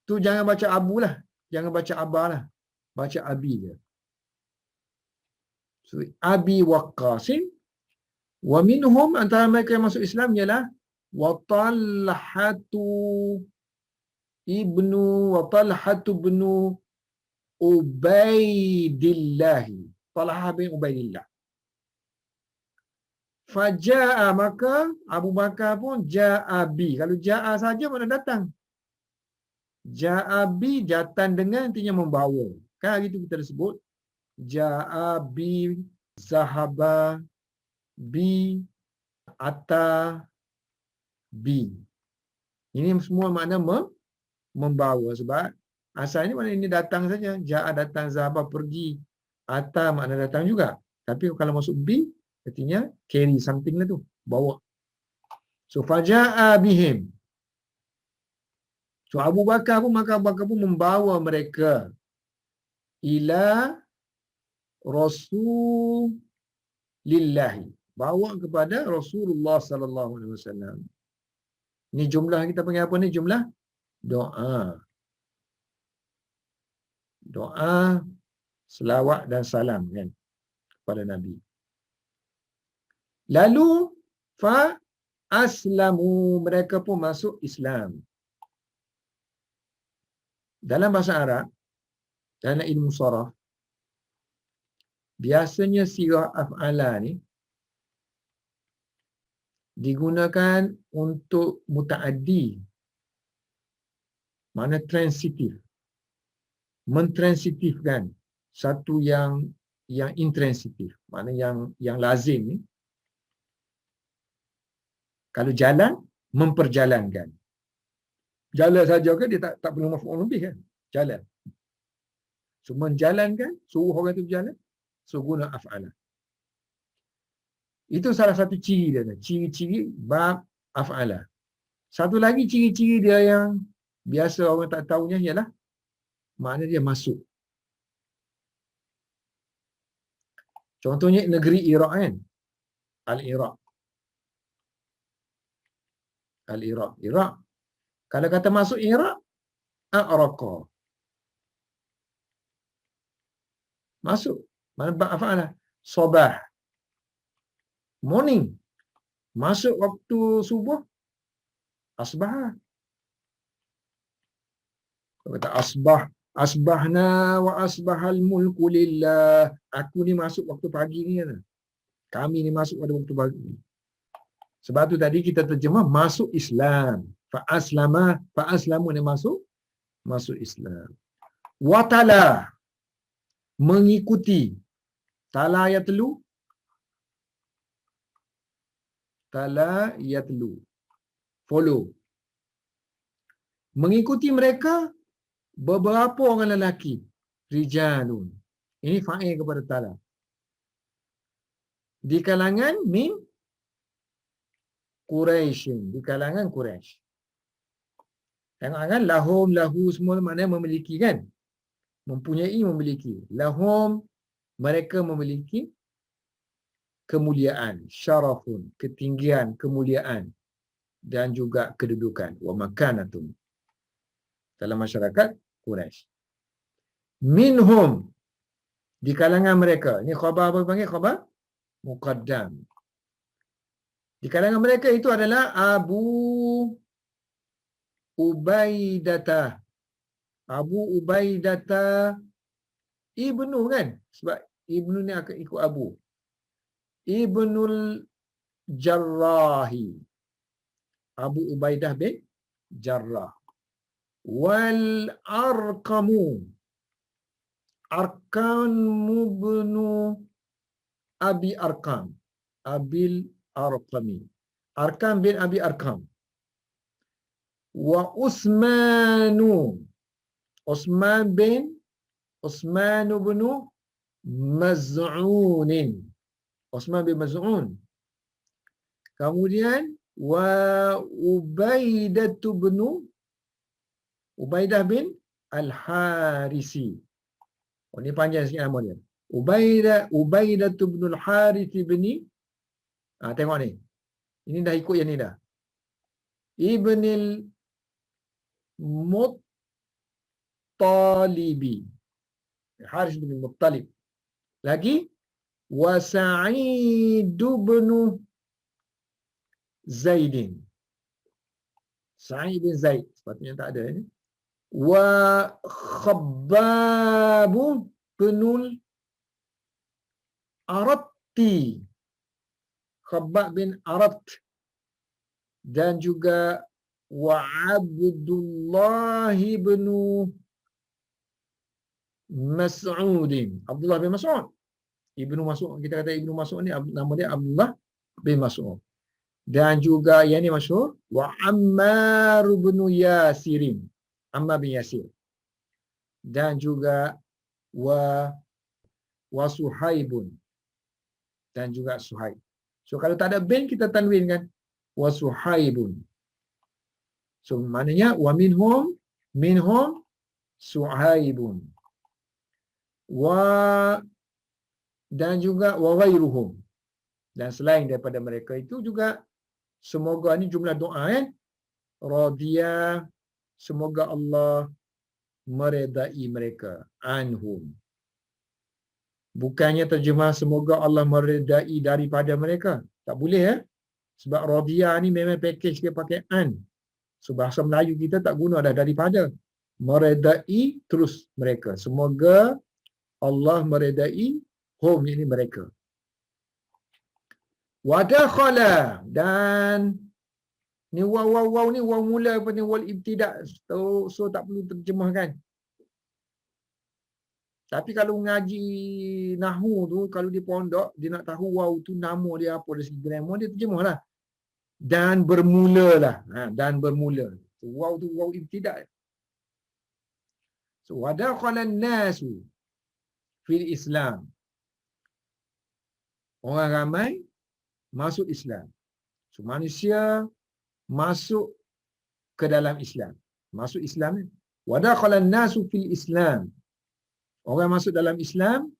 tu jangan baca Abu lah. Jangan baca Abah lah. Baca Abi je. So, Abi Waqqasin. Wa minhum antara mereka yang masuk Islam ialah wa Talhatu ibnu Ubaidillah. Talhah bin Ubaidillah. Faja'a, maka Abu Bakar pun ja'a bi. Kalau ja'a saja mana datang. Ja'a bi datang dengan artinya membawa. Kan hari itu kita sebut ja'a bi zahaba bi ata bi. Ini semua makna membawa, sebab asalnya makna ini datang saja. Ja'a datang, zahaba pergi, ata makna datang juga. Tapi kalau masuk bi artinya carry something lah tu, bawa. So faja'a bihim. So Abu Bakar pun membawa mereka ila Rasulillah, bawa kepada Rasulullah sallallahu alaihi wasallam. Ni jumlah kita panggil apa ni? Jumlah doa. Doa selawat dan salam kan kepada Nabi. Lalu fa aslamu, mereka pun masuk Islam. Dalam bahasa Arab, dalam ilmu saraf, biasanya sirah af'ala ni digunakan untuk mutaaddi, makna transitif, mentransitifkan satu yang intransitif, makna yang lazim ni. Kalau jalan, memperjalankan. Jalan saja kan dia tak perlu maf'ul bih kan? Jalan. So menjalankan, suruh orang tu berjalan, so guna af'ala. Itu salah satu ciri dia. Ciri-ciri bab af'ala. Satu lagi ciri-ciri dia yang biasa orang tak tahunya ialah makna dia masuk. Contohnya negeri Iraq kan? Al-Iraq. Al-Iraq. Iraq. Kalau kata masuk Iraq, a'raqa. Masuk. Mana bab af'ala? Sabah. Morning. Masuk waktu subuh, asbah. Kata asbahna wa asbahal mulku lillah. Aku ni masuk waktu pagi ni kan. Kami ni masuk pada waktu pagi. Sebab tu tadi kita terjemah masuk Islam. Fa aslamu ni masuk Islam. Watala, mengikuti. Tala yatlu. Tala yatlu. Follow. Mengikuti mereka beberapa orang lelaki. Rijalun. Ini fa'il kepada tala. Di kalangan min Quraisy. Di kalangan Quraisy. Tengok kan, lahum, lahu semua maknanya memiliki kan? Mempunyai, memiliki. Lahum, mereka memiliki kemuliaan, syarafun, ketinggian, kemuliaan dan juga kedudukan. Wa makanatun. Dalam masyarakat Quraisy. Minhum, di kalangan mereka. Ini khabar apa panggil? Khabar muqaddam. Di kalangan mereka itu adalah Abu Ubaidah. Abu Ubaidah ibnu kan? Sebab ibnu ni akan ikut Abu. Ibnul Jarrahi. Abu Ubaidah bin Jarrah. Wal Arqamu. Arqamu ibnu Abi Arqam. Abil Arqami. Arqam bin Abi Arqam. Wa Utsmanu. Utsman bin Maz'unin. Utsman bin Maz'un. Kemudian wa Ubaidah bin Al-Harisi. Oh, ini panjang sikit nama dia. Ubaidah bin Al-Harisi bin tengok ni. Ini dah ikut yang ni dah. Ibnil Muttalibi. Haris bin Muttalib. Lagi wa Sa'id bin Zaidin. Sa'id bin Zaid. Sepatutnya tak ada ni. Wa Khabbab binul Aratti. Khabbab bin Arat. Dan juga wa Abdullah bin Mas'udin. Abdullah bin Mas'ud. Ibnu Mas'ud. Kita kata Ibnu Mas'ud ni nama dia Abdullah bin Mas'ud. Dan juga yang ni masyhur wa Ammar bin Yasirin. Ammar bin Yasir. Dan juga wa Suhaibun. Dan juga Suhaib. So kalau tak ada bin kita tanwin kan? Wa Suhaibun. So maknanya wa minhum Suhaibun. Dan juga wa ghairuhum. Dan selain daripada mereka itu juga semoga ni jumlah doa kan? Radiya, semoga Allah meredai mereka. Anhum. Bukannya terjemah semoga Allah meredai daripada mereka. Tak boleh ya. Sebab radiya ni memang package dia pakai an. So bahasa Melayu kita tak guna dah daripada. Meredai terus mereka. Semoga Allah meredai hum ini mereka. Wadakhala, dan ni waw ni waw mula apa ni wal ibtidak, so tak perlu terjemahkan. Tapi kalau ngaji nahwu tu, kalau di pondok dia nak tahu waw tu nama dia apa dari segi grammar, dia terjemahlah. Dan bermulalah. Dan bermula. So, waw tu waw ibtidak. So wadakhala an-nasu fil Islam. Orang ramai masuk Islam. So manusia masuk ke dalam Islam. Masuk Islam ni. Wadakhala an-nasu fil Islam. Orang masuk dalam Islam,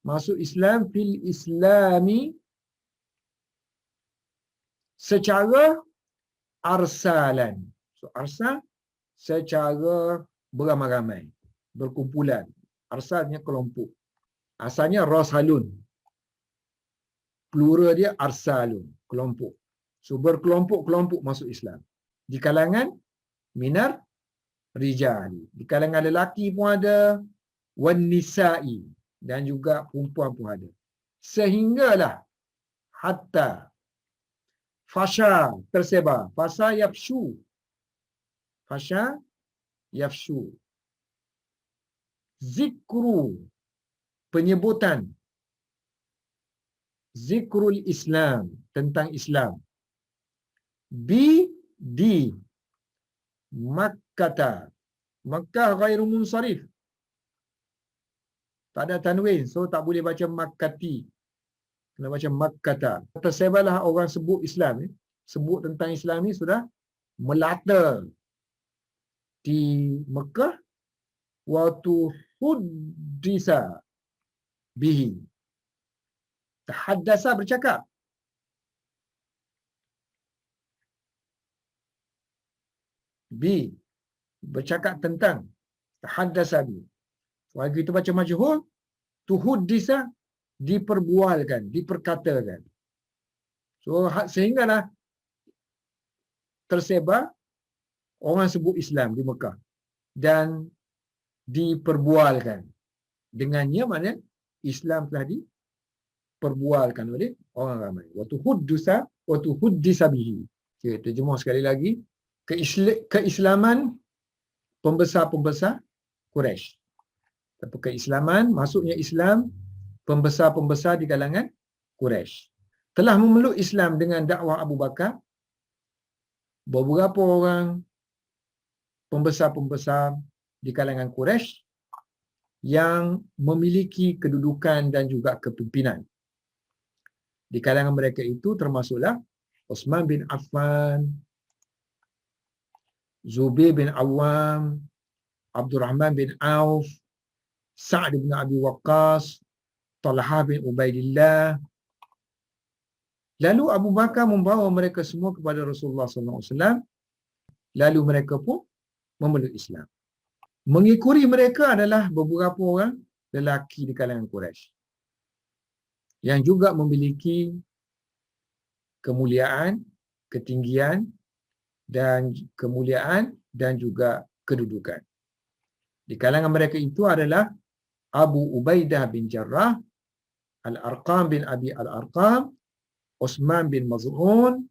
masuk Islam fil Islami secara arsalan. So arsal secara beramai-ramai, berkumpulan. Arsalnya kelompok. Asalnya rasalun. Plural dia arsalun, kelompok. So berkelompok-kelompok masuk Islam. Di kalangan minar rijal. Di kalangan lelaki pun ada, wan nisa'i, dan juga perempuan pun ada. Sehinggalah hatta fasha tersebar. Fasha yafshu. Zikru penyebutan. Zikrul Islam tentang Islam. Di Makkah. Makkah ghairu munsarif. Tak ada tanwin, so tak boleh baca Makkati. Kena baca Makkata. Tersebarlah orang sebut Islam ni. Sebut tentang Islam ni sudah melata di Mekah waktu huddisa bihi. Tahaddasa bercakap. Bercakap tentang. Tahaddasa bi. Waktu kita baca majhul, tuhuddisa diperbualkan, diperkatakan. So sehinggalah tersebar orang sebut Islam di Mekah dan diperbualkan. Dengannya maknanya Islam telah diperbualkan oleh orang ramai. Waktu huddisa bihi. Okay, terjemah sekali lagi. Keislaman pembesar-pembesar Quraisy. Tapi keislaman, maksudnya Islam pembesar-pembesar di kalangan Quraisy telah memeluk Islam dengan dakwah Abu Bakar. Beberapa orang pembesar-pembesar di kalangan Quraisy yang memiliki kedudukan dan juga kepimpinan. Di kalangan mereka itu termasuklah Uthman bin Affan, Zubair bin Awam, Abdul Rahman bin Auf, Sa'd bin Abi Waqqas, Talha bin Ubaidillah. Lalu Abu Bakar membawa mereka semua kepada Rasulullah SAW. Lalu mereka pun memeluk Islam. Mengikuti mereka adalah beberapa orang lelaki di kalangan Quraisy yang juga memiliki kemuliaan, ketinggian dan juga kedudukan. Di kalangan mereka itu adalah Abu Ubaidah bin Jarrah, Al-Arqam bin Abi Al-Arqam, Uthman bin Maz'un,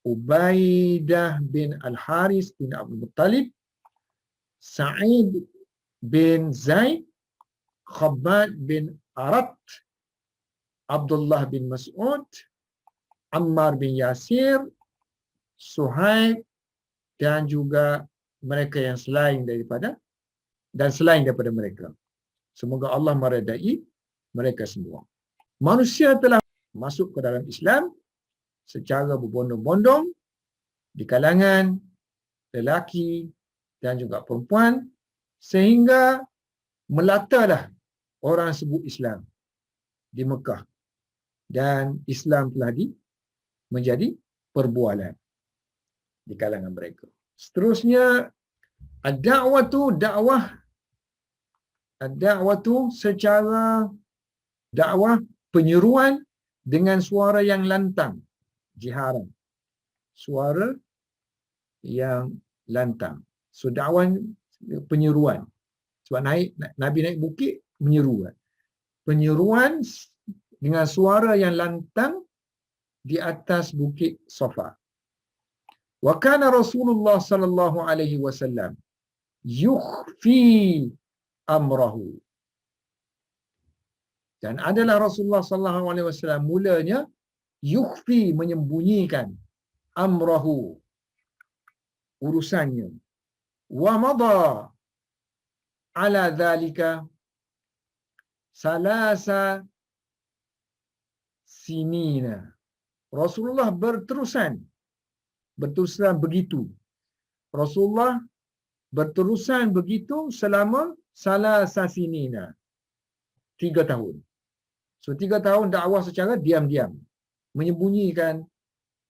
Ubaidah bin Al-Haris bin Abdul Muttalib, Sa'id bin Zaid, Khabbad bin Arat, Abdullah bin Mas'ud, Ammar bin Yasir, Suhaib, dan juga mereka yang selain daripada mereka. Semoga Allah meredai mereka semua. Manusia telah masuk ke dalam Islam secara berbondong-bondong di kalangan lelaki dan juga perempuan sehingga melatalah orang sebut Islam di Mekah dan Islam telah menjadi perbualan di kalangan mereka. Seterusnya ad-da'watu secara dakwah penyeruan dengan suara yang lantang, jiharan. Suara yang lantang. So dakwah penyeruan. Sebab Nabi naik bukit menyeru. Penyeruan dengan suara yang lantang di atas bukit Safa. Wa kana Rasulullah sallallahu alaihi wasallam yukhfi amrahu. Dan adalah Rasulullah sallallahu alaihi wasallam mulanya yukhfi menyembunyikan amrahu urusannya. Wa madha ala dhalika salasa sinina. Rasulullah berterusan begitu. Rasulullah berterusan begitu selama salasa sinina. 3 tahun. So 3 tahun dakwah secara diam-diam. Menyembunyikan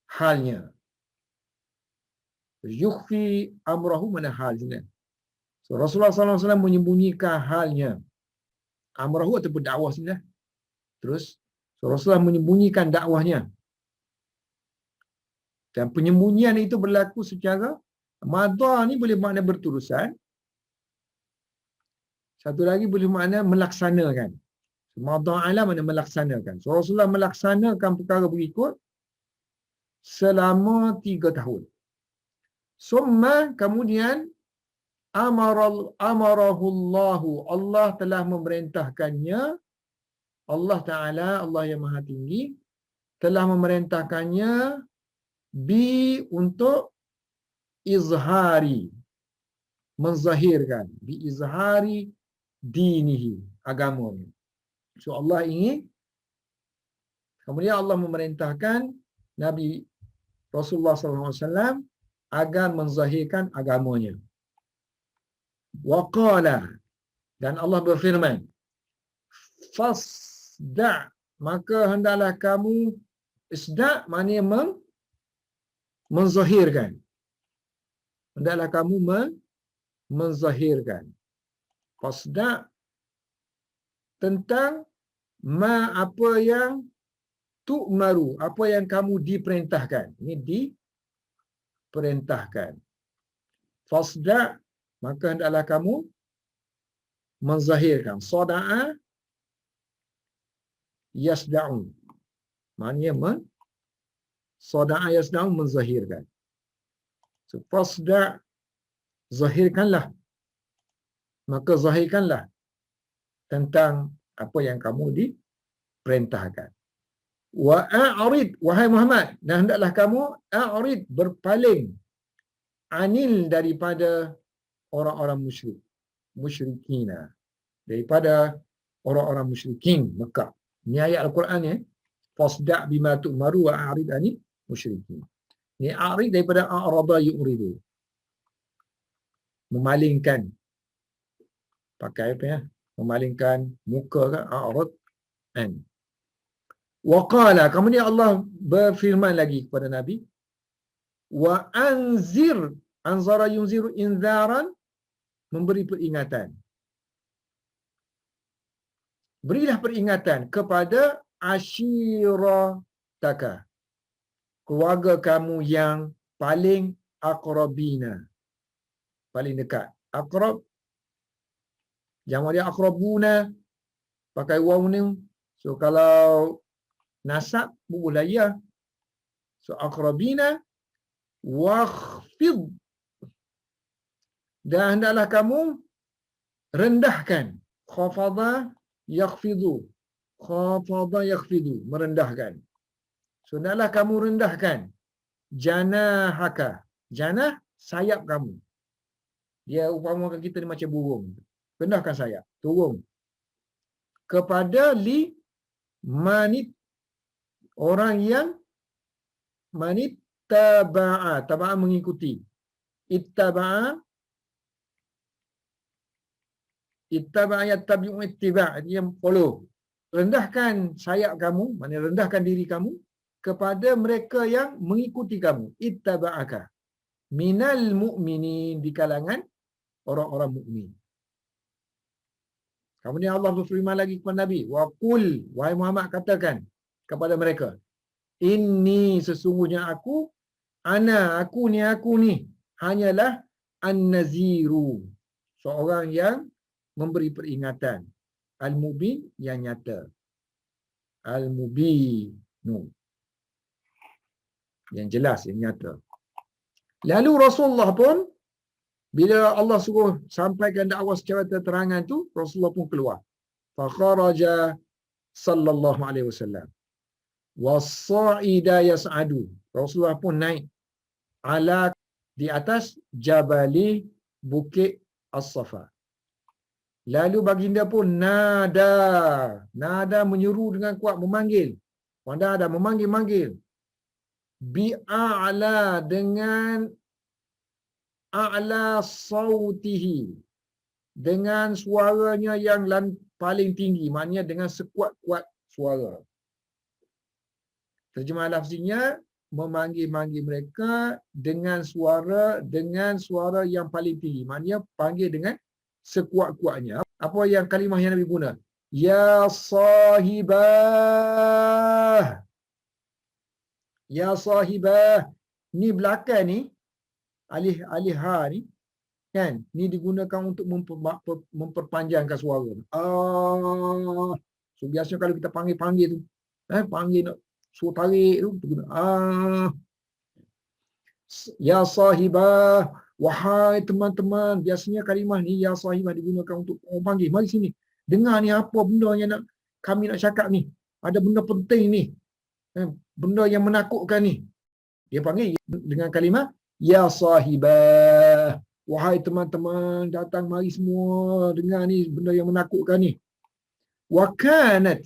halnya. Yukhfi amrahu mana halnya. So Rasulullah SAW menyembunyikan halnya. Amrahu ataupun dakwah sini. Terus so Rasulullah menyembunyikan dakwahnya. Dan penyembunyian itu berlaku secara madha ni boleh makna berterusan. Satu lagi boleh makna melaksanakan. Madha ala makna melaksanakan. So, Rasulullah melaksanakan perkara berikut selama 3 tahun. Summa kemudian amarahullahu, Allah telah memerintahkannya, Allah Ta'ala, Allah yang Maha Tinggi telah memerintahkannya untuk izhari, menzahirkan, bi izhari dinihi, agamanya. So Allah ingin, kemudian Allah memerintahkan Nabi Rasulullah SAW agar menzahirkan agamanya. Waqala, dan Allah berfirman, fasda', maka hendaklah kamu, isda' maknanya menzahirkan. Hendaklah kamu menzahirkan. Fasda' tentang apa yang tu'maru, apa yang kamu diperintahkan. Ini diperintahkan. Fasda', maka hendaklah kamu menzahirkan. Sada'a yasda'un. Maknanya sada'a yasda'un, menzahirkan. So, fasda', zahirkanlah. Maka zahirkanlah tentang apa yang kamu diperintahkan. Wa a'rid, wahai Muhammad, dan hendaklah kamu a'rid, berpaling, anil, daripada orang-orang musyrikina, daripada orang-orang musyrikin Mekah. Ini ayat Al-Quran ya. Fasda' bima tu'maru wa a'rid anil musyrikin. Ini a'rid daripada a'rada yu'ridu, memalingkan, pakai apa ya, memalingkan muka ke, a'rad an. Waqala, kemudian Allah berfirman lagi kepada Nabi, wa anzir, anzara yunziru inzaran, memberi peringatan. Berilah peringatan kepada ashirataka, keluarga kamu yang paling aqrabina, paling dekat. Aqrab, jamak dia aqrabuna, pakai waw ni. So kalau nasab boleh ya. So aqrabina, wakhfid, dan hendaklah kamu rendahkan. Khafadha yakhfidu, khafadha yakhfidu, merendahkan. So hendaklah kamu rendahkan janahaka, janah, sayap kamu. Dia umpamakan kita ni macam burung. Rendahkan sayap, turun kepada manit, orang yang manit taba'a, taba'a mengikuti, ittaba'a, yattabi'u ittiba', dia follow. Rendahkan sayap kamu, maknanya rendahkan diri kamu kepada mereka yang mengikuti kamu, ittaba'aka, minal mu'minin, di kalangan orang-orang mukmin. Kemudian Allah berfirman lagi kepada Nabi, wa qul, wahai Muhammad, katakan kepada mereka, inni, sesungguhnya aku, aku ni hanyalah an-naziru, seorang yang memberi peringatan, al-mubin, yang nyata, al-mubinu, yang jelas, yang nyata. Lalu Rasulullah pun, bila Allah suruh sampaikan dakwah secara terterangan tu, Rasulullah pun keluar. Fakharaja sallallahu alaihi wasallam. Was-sa'ida yas'adu. Rasulullah pun naik ala, di atas jabali, bukit As-Safa. Lalu baginda pun nada menyeru dengan kuat, memanggil. Nada memanggil-manggil. Bi'a'la, dengan a'la sautihi, dengan suaranya yang paling tinggi, maknanya dengan sekuat-kuat suara. Terjemah lafzinya, memanggil-manggil mereka dengan suara yang paling tinggi, maknanya panggil dengan sekuat-kuatnya. Apa yang kalimah yang Nabi guna? Ya sahibah, ya sahibah, Ni belakang ni, alih ha ni, kan? Ni digunakan untuk memperpanjangkan suara. So biasanya kalau kita panggil tu, panggil nak suruh tarik tu, kita guna ya sahibah, wahai teman-teman. Biasanya kalimah ni ya sahibah digunakan untuk orang panggil, mari sini. Dengar ni apa benda yang kami nak cakap ni. Ada benda penting ni. Benda yang menakutkan ni. Dia panggil dengan kalimah ya sahibah. Wahai teman-teman, datang mari semua dengar ni benda yang menakutkan ni. Wa kanat,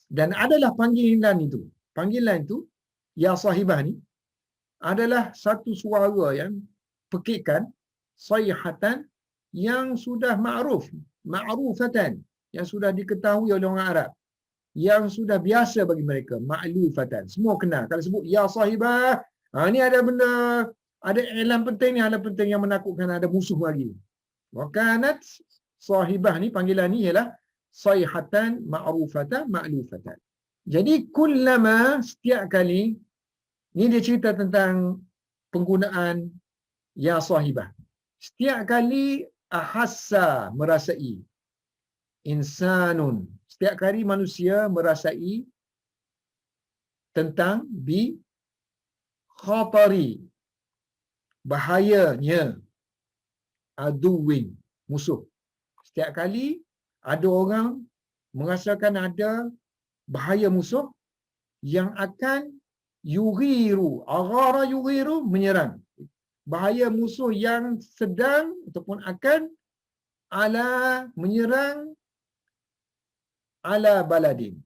dan adalah panggilan itu. Panggilan itu ya sahibah ni adalah satu suara yang pekikan, sayhatan, yang sudah ma'rufatan, yang sudah diketahui oleh orang Arab, yang sudah biasa bagi mereka, ma'lufatan, semua kenal. Kalau sebut ya sahibah, ni ada benda, ada iklan penting ni, ada penting yang menakutkan, ada musuh lagi. Wa kanat sahibah ni, panggilan ni ialah sayhatan ma'rufatan ma'lufatan. Jadi kullama, setiap kali, ni dia cerita tentang penggunaan ya sahibah. Setiap kali ahassa, merasai, insanun, setiap kali manusia merasai tentang bi khatari, bahayanya, aduwin, musuh. Setiap kali ada orang merasakan ada bahaya musuh yang akan yughiru, aghara yughiru, menyerang. Bahaya musuh yang sedang ataupun akan menyerang ala baladin.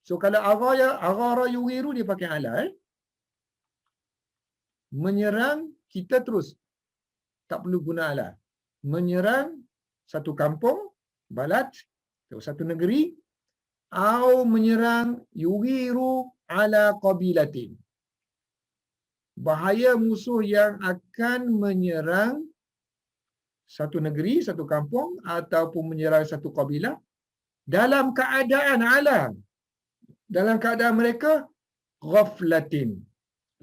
So kalau aghara yughiru dia pakai ala. Menyerang, kita terus tak perlu guna ala. Menyerang satu kampung, balad, atau satu negeri, atau menyerang yughiru ala qabilatin. Bahaya musuh yang akan menyerang satu negeri, satu kampung, ataupun menyerang satu kabilah dalam keadaan alam. Dalam keadaan mereka ghaflatin,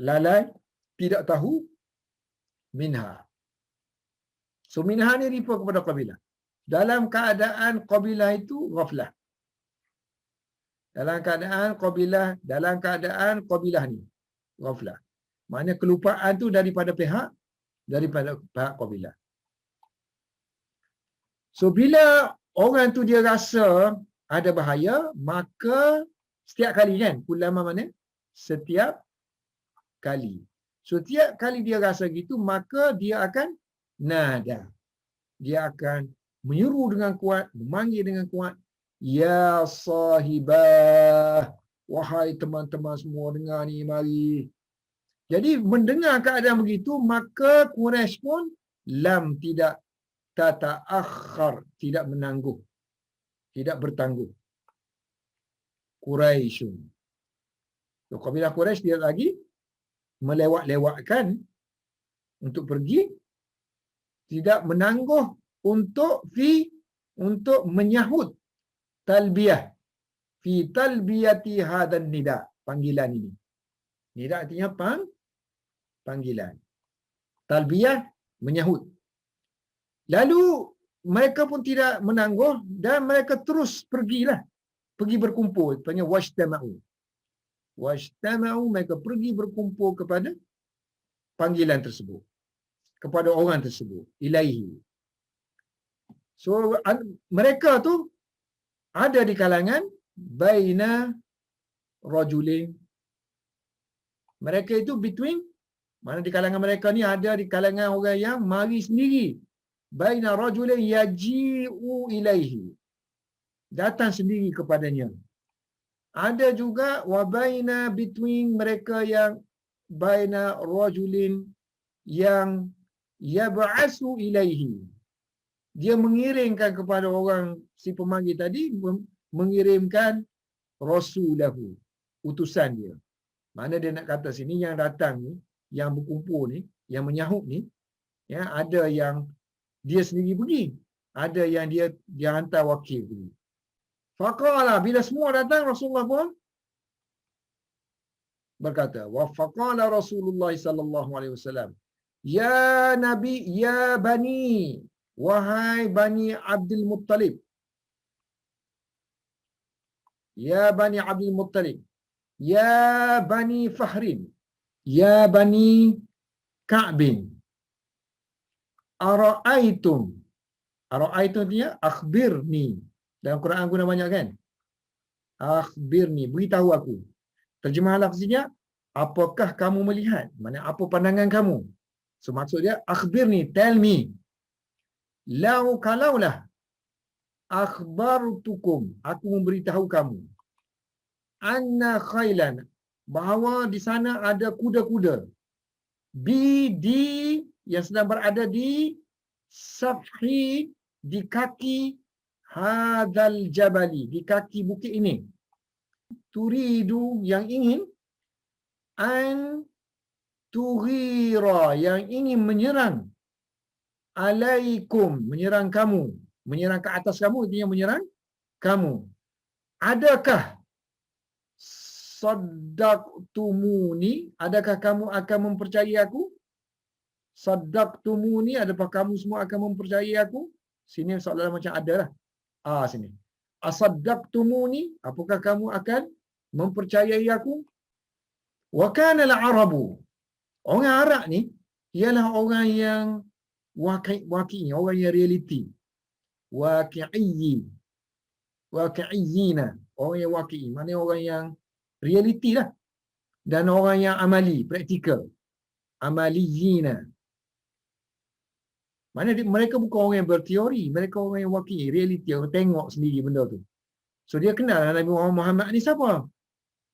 lalai, tidak tahu, minha. So minha ni refer kepada kabilah. Dalam keadaan kabilah itu ghaflah. Dalam keadaan kabilah ni ghaflah. Maknanya kelupaan tu daripada pihak kabilah. So bila orang tu dia rasa ada bahaya, maka setiap kali kan, ulama mana? Setiap kali. So setiap kali dia rasa gitu, maka dia akan nada. Dia akan menyeru dengan kuat, memanggil dengan kuat, ya sahibah, wahai teman-teman semua dengar ni, mari. Jadi mendengar keadaan begitu, maka Quraisy pun tidak tata'akhir, tidak menangguh, tidak bertangguh. Quraisyun. So, kabilah Quraisy dia lagi melewat-lewatkan untuk pergi, tidak menangguh untuk menyahut talbiyah fi talbiyati hadan nida, panggilan ini. Nida artinya panggilan. Talbiyah, menyahut. Lalu mereka pun tidak menangguh dan mereka terus pergi berkumpul, panggil wajtama'u. Wajtama'u, mereka pergi berkumpul kepada panggilan tersebut, kepada orang tersebut, ilaihi. So mereka tu ada di kalangan baina rajulin. Mereka itu between, mana di kalangan mereka ni ada di kalangan orang yang mari sendiri. Baina rajulin yaji'u ilaihi, datang sendiri kepadanya. Ada juga wa baina, between mereka yang baina rajulin yang yab'asu ilaihi, dia mengirimkan kepada orang si pemanggil tadi, mengirimkan rasulahu, utusan dia. Mana dia nak kata sini, yang datang ni, yang berkumpul ni, yang menyahut ni, ya, ada yang dia sendiri pergi, ada yang dia hantar wakil pergi. Faqala, bila semua datang, Rasulullah pun berkata, wa faqala Rasulullah sallallahu alaihi wasallam, ya nabi, ya bani, wahai bani Abdul Muttalib, ya bani Abdul Muttalib, ya bani Fahrin, ya bani Ka'bin, ara'aitum. Ara'aitum artinya akhbirni. Dalam Quran guna banyak kan? Akhbirni, beritahu aku. Terjemahan lafzinya, apakah kamu melihat? Mana apa pandangan kamu? So maksud dia, akhbirni, tell me. Kalaulah akhbartukum, aku memberitahu kamu. Anna khailan, bahawa di sana ada kuda-kuda. Di yang sedang berada di safhi, di kaki hadal jabali, di kaki bukit ini. Turidu, yang ingin, an tughira, yang ingin menyerang, alaikum, menyerang kamu, menyerang ke atas kamu, artinya menyerang kamu. Adakah saddaqtumuni, adakah kamu akan mempercayai aku? Saddaqtumuni, adakah kamu semua akan mempercayai aku? Sini soalan macam ada lah. Sini. Asaddaqtumuni, apakah kamu akan mempercayai aku? Wa kana al-arabu, orang Arab ni ialah orang yang waqi, orang yang realiti. Waqi'iyina, orang yang waqi, maknanya orang yang realiti lah. Dan orang yang amali, praktikal. Amaliyina. Mana mereka bukan orang yang berteori, mereka orang yang waqi, realiti, orang tengok sendiri benda tu. So dia kenal Nabi Muhammad ni siapa?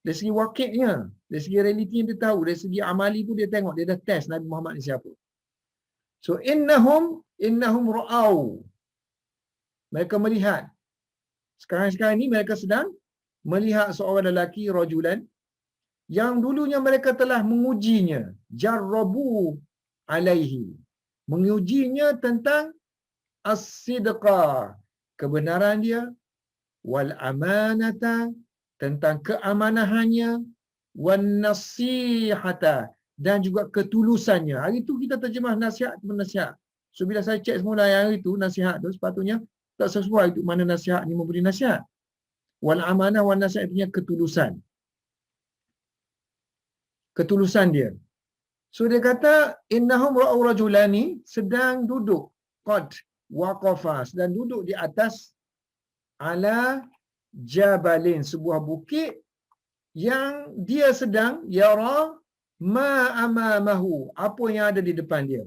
Dari segi waqi'-nya, dari segi realiti yang dia tahu, dari segi amali pun dia tengok, dia dah test Nabi Muhammad ni siapa. So innahum ra'au. Mereka melihat. Sekarang ni mereka sedang melihat seorang lelaki rajulan yang dulunya mereka telah mengujinya, jarrabu alaihi, mengujinya tentang as-sidqa, kebenaran dia, wal amanata, tentang keamanahannya, wan nasihata, dan juga ketulusannya. Hari itu kita terjemah nasihat menasihat. So bila saya cek semula yang hari itu nasihat tu sepatutnya tak sesuai untuk mana nasihat ni memberi nasihat. Wal amanah wan nasihat punya ketulusan. Ketulusan dia. So dia kata innahum ra'u rajulani, sedang duduk, qad waqafa, sedang duduk di atas ala jabalin, sebuah bukit yang dia sedang yara ma amamahu, apa yang ada di depan dia.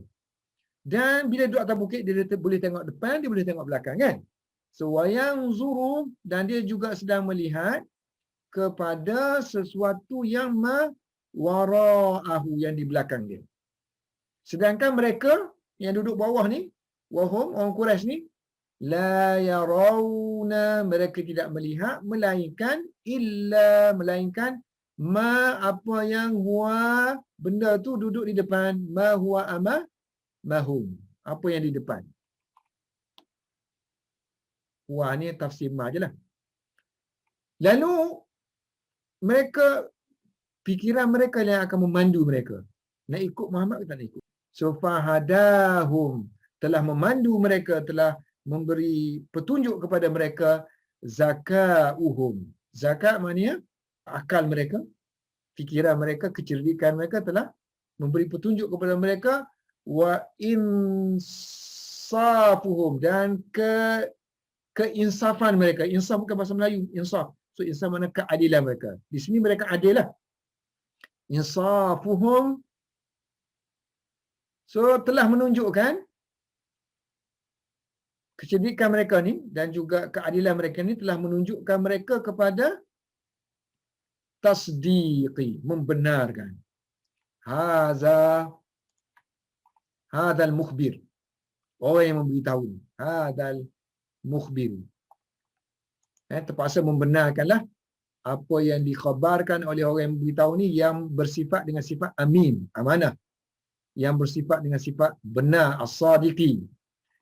Dan bila duduk atas bukit, dia boleh tengok depan, dia boleh tengok belakang kan. So wayang zuru, dan dia juga sedang melihat kepada sesuatu yang wara'ahu, yang di belakang dia. Sedangkan mereka yang duduk bawah ni, wahum, orang Quraisy ni, la yarawna, mereka tidak melihat, melainkan ma, apa yang huwa, benda tu duduk di depan, ma huwa mahum, apa yang di depan. Wah, ni tafsir ma je lah. Lalu mereka, fikiran mereka yang akan memandu mereka, nak ikut Muhammad ke tak nak ikut. So fahadahum, telah memandu mereka, telah memberi petunjuk kepada mereka, zakauhum. Zakat maknanya akal mereka, fikiran mereka, kecerdikan mereka telah memberi petunjuk kepada mereka, wa insafuhum, dan keinsafan mereka. Insaf bukan bahasa Melayu, insaf. So insaf makna keadilan mereka. Di sini mereka adil lah. Insafuhum. So telah menunjukkan kecerdikan mereka ni dan juga keadilan mereka ni telah menunjukkan mereka kepada tasdiqi, membenarkan. Hadzal mukhbir, orang yang memberitahu. Hadzal mukhbir. Terpaksa membenarkanlah apa yang dikhabarkan oleh orang yang memberitahu ni, yang bersifat dengan sifat amin, amanah, yang bersifat dengan sifat benar, as-sadiqi.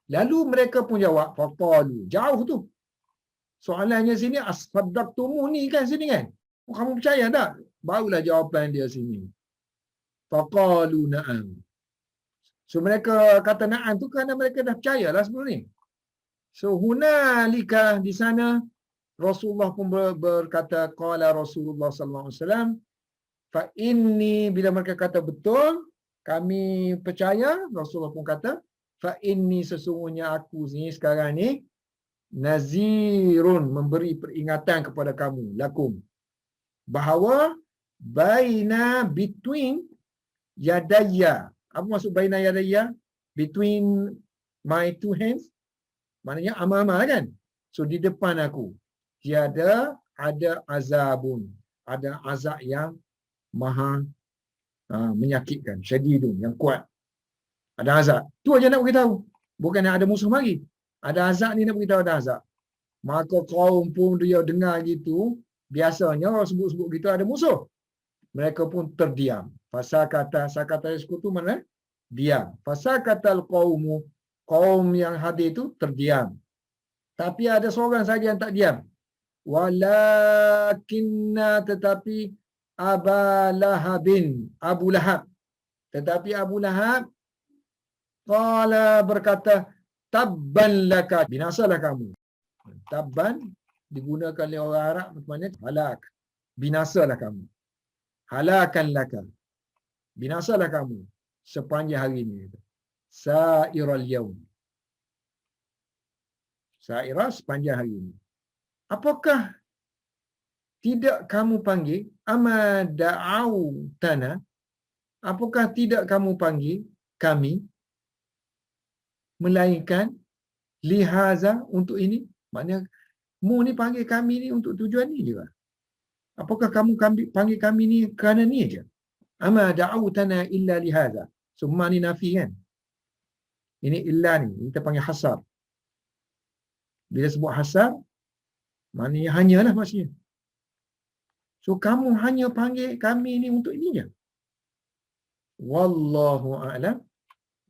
Lalu mereka pun jawab, faqalu, jauh tu. Soalannya sini, as-saddaqtumuni kan sini kan? Oh, kamu percaya tak Barulah jawapan dia sini. Faqalu na'am. So mereka kata na'am tu kerana mereka dah percayalah sebelum ni. So hunalika di sana Rasulullah pun berkata qala Rasulullah sallallahu alaihi wasallam fa inni, bila mereka kata betul kami percaya, Rasulullah pun kata fa inni, sesungguhnya aku ni sekarang ni nazirun, memberi peringatan kepada kamu, lakum, bahawa between yadaya. Apa maksud baina yadaya? Between my two hands, maknanya amama kan. So di depan aku ada azabun, ada azab yang maha menyakitkan, syadidun, yang kuat. Ada azab. Tu aja nak beritahu. Bukan ada musuh lagi. Ada azab ni nak beritahu ada azab. Maka kaum pun dia dengar gitu, biasanya orang sebut-sebut gitu ada musuh. Mereka pun terdiam. Sakata yaskutu mana? Diam. Fasakatal qaumu, kaum yang hadir itu terdiam. Tapi ada seorang saja yang tak diam. Walakinna, tetapi Abu Lahab. Tetapi Abu Lahab qala, berkata, tabban laka, binasalah kamu. Tabban digunakan oleh orang Arab maknanya halak. Binasalah kamu. Halakan laka. Binasalah kamu sepanjang hari ini. Sa'iral yaum. Sa'irah sepanjang hari ini. Apakah tidak kamu panggil amada'au tana? Apakah tidak kamu panggil kami, melainkan lihaza, untuk ini? Maknanya mu ni panggil kami ni untuk tujuan ni juga. Apakah kamu panggil kami ni kerana ni aja? Amada'au tana illa lihaza. Semua ni nafi kan? Ini illa ni kita panggil hasar. Bila sebut hasar, maknanya hanyalah maksudnya. So kamu hanya panggil kami ni untuk ini je. Wallahu a'lam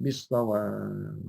bissawab.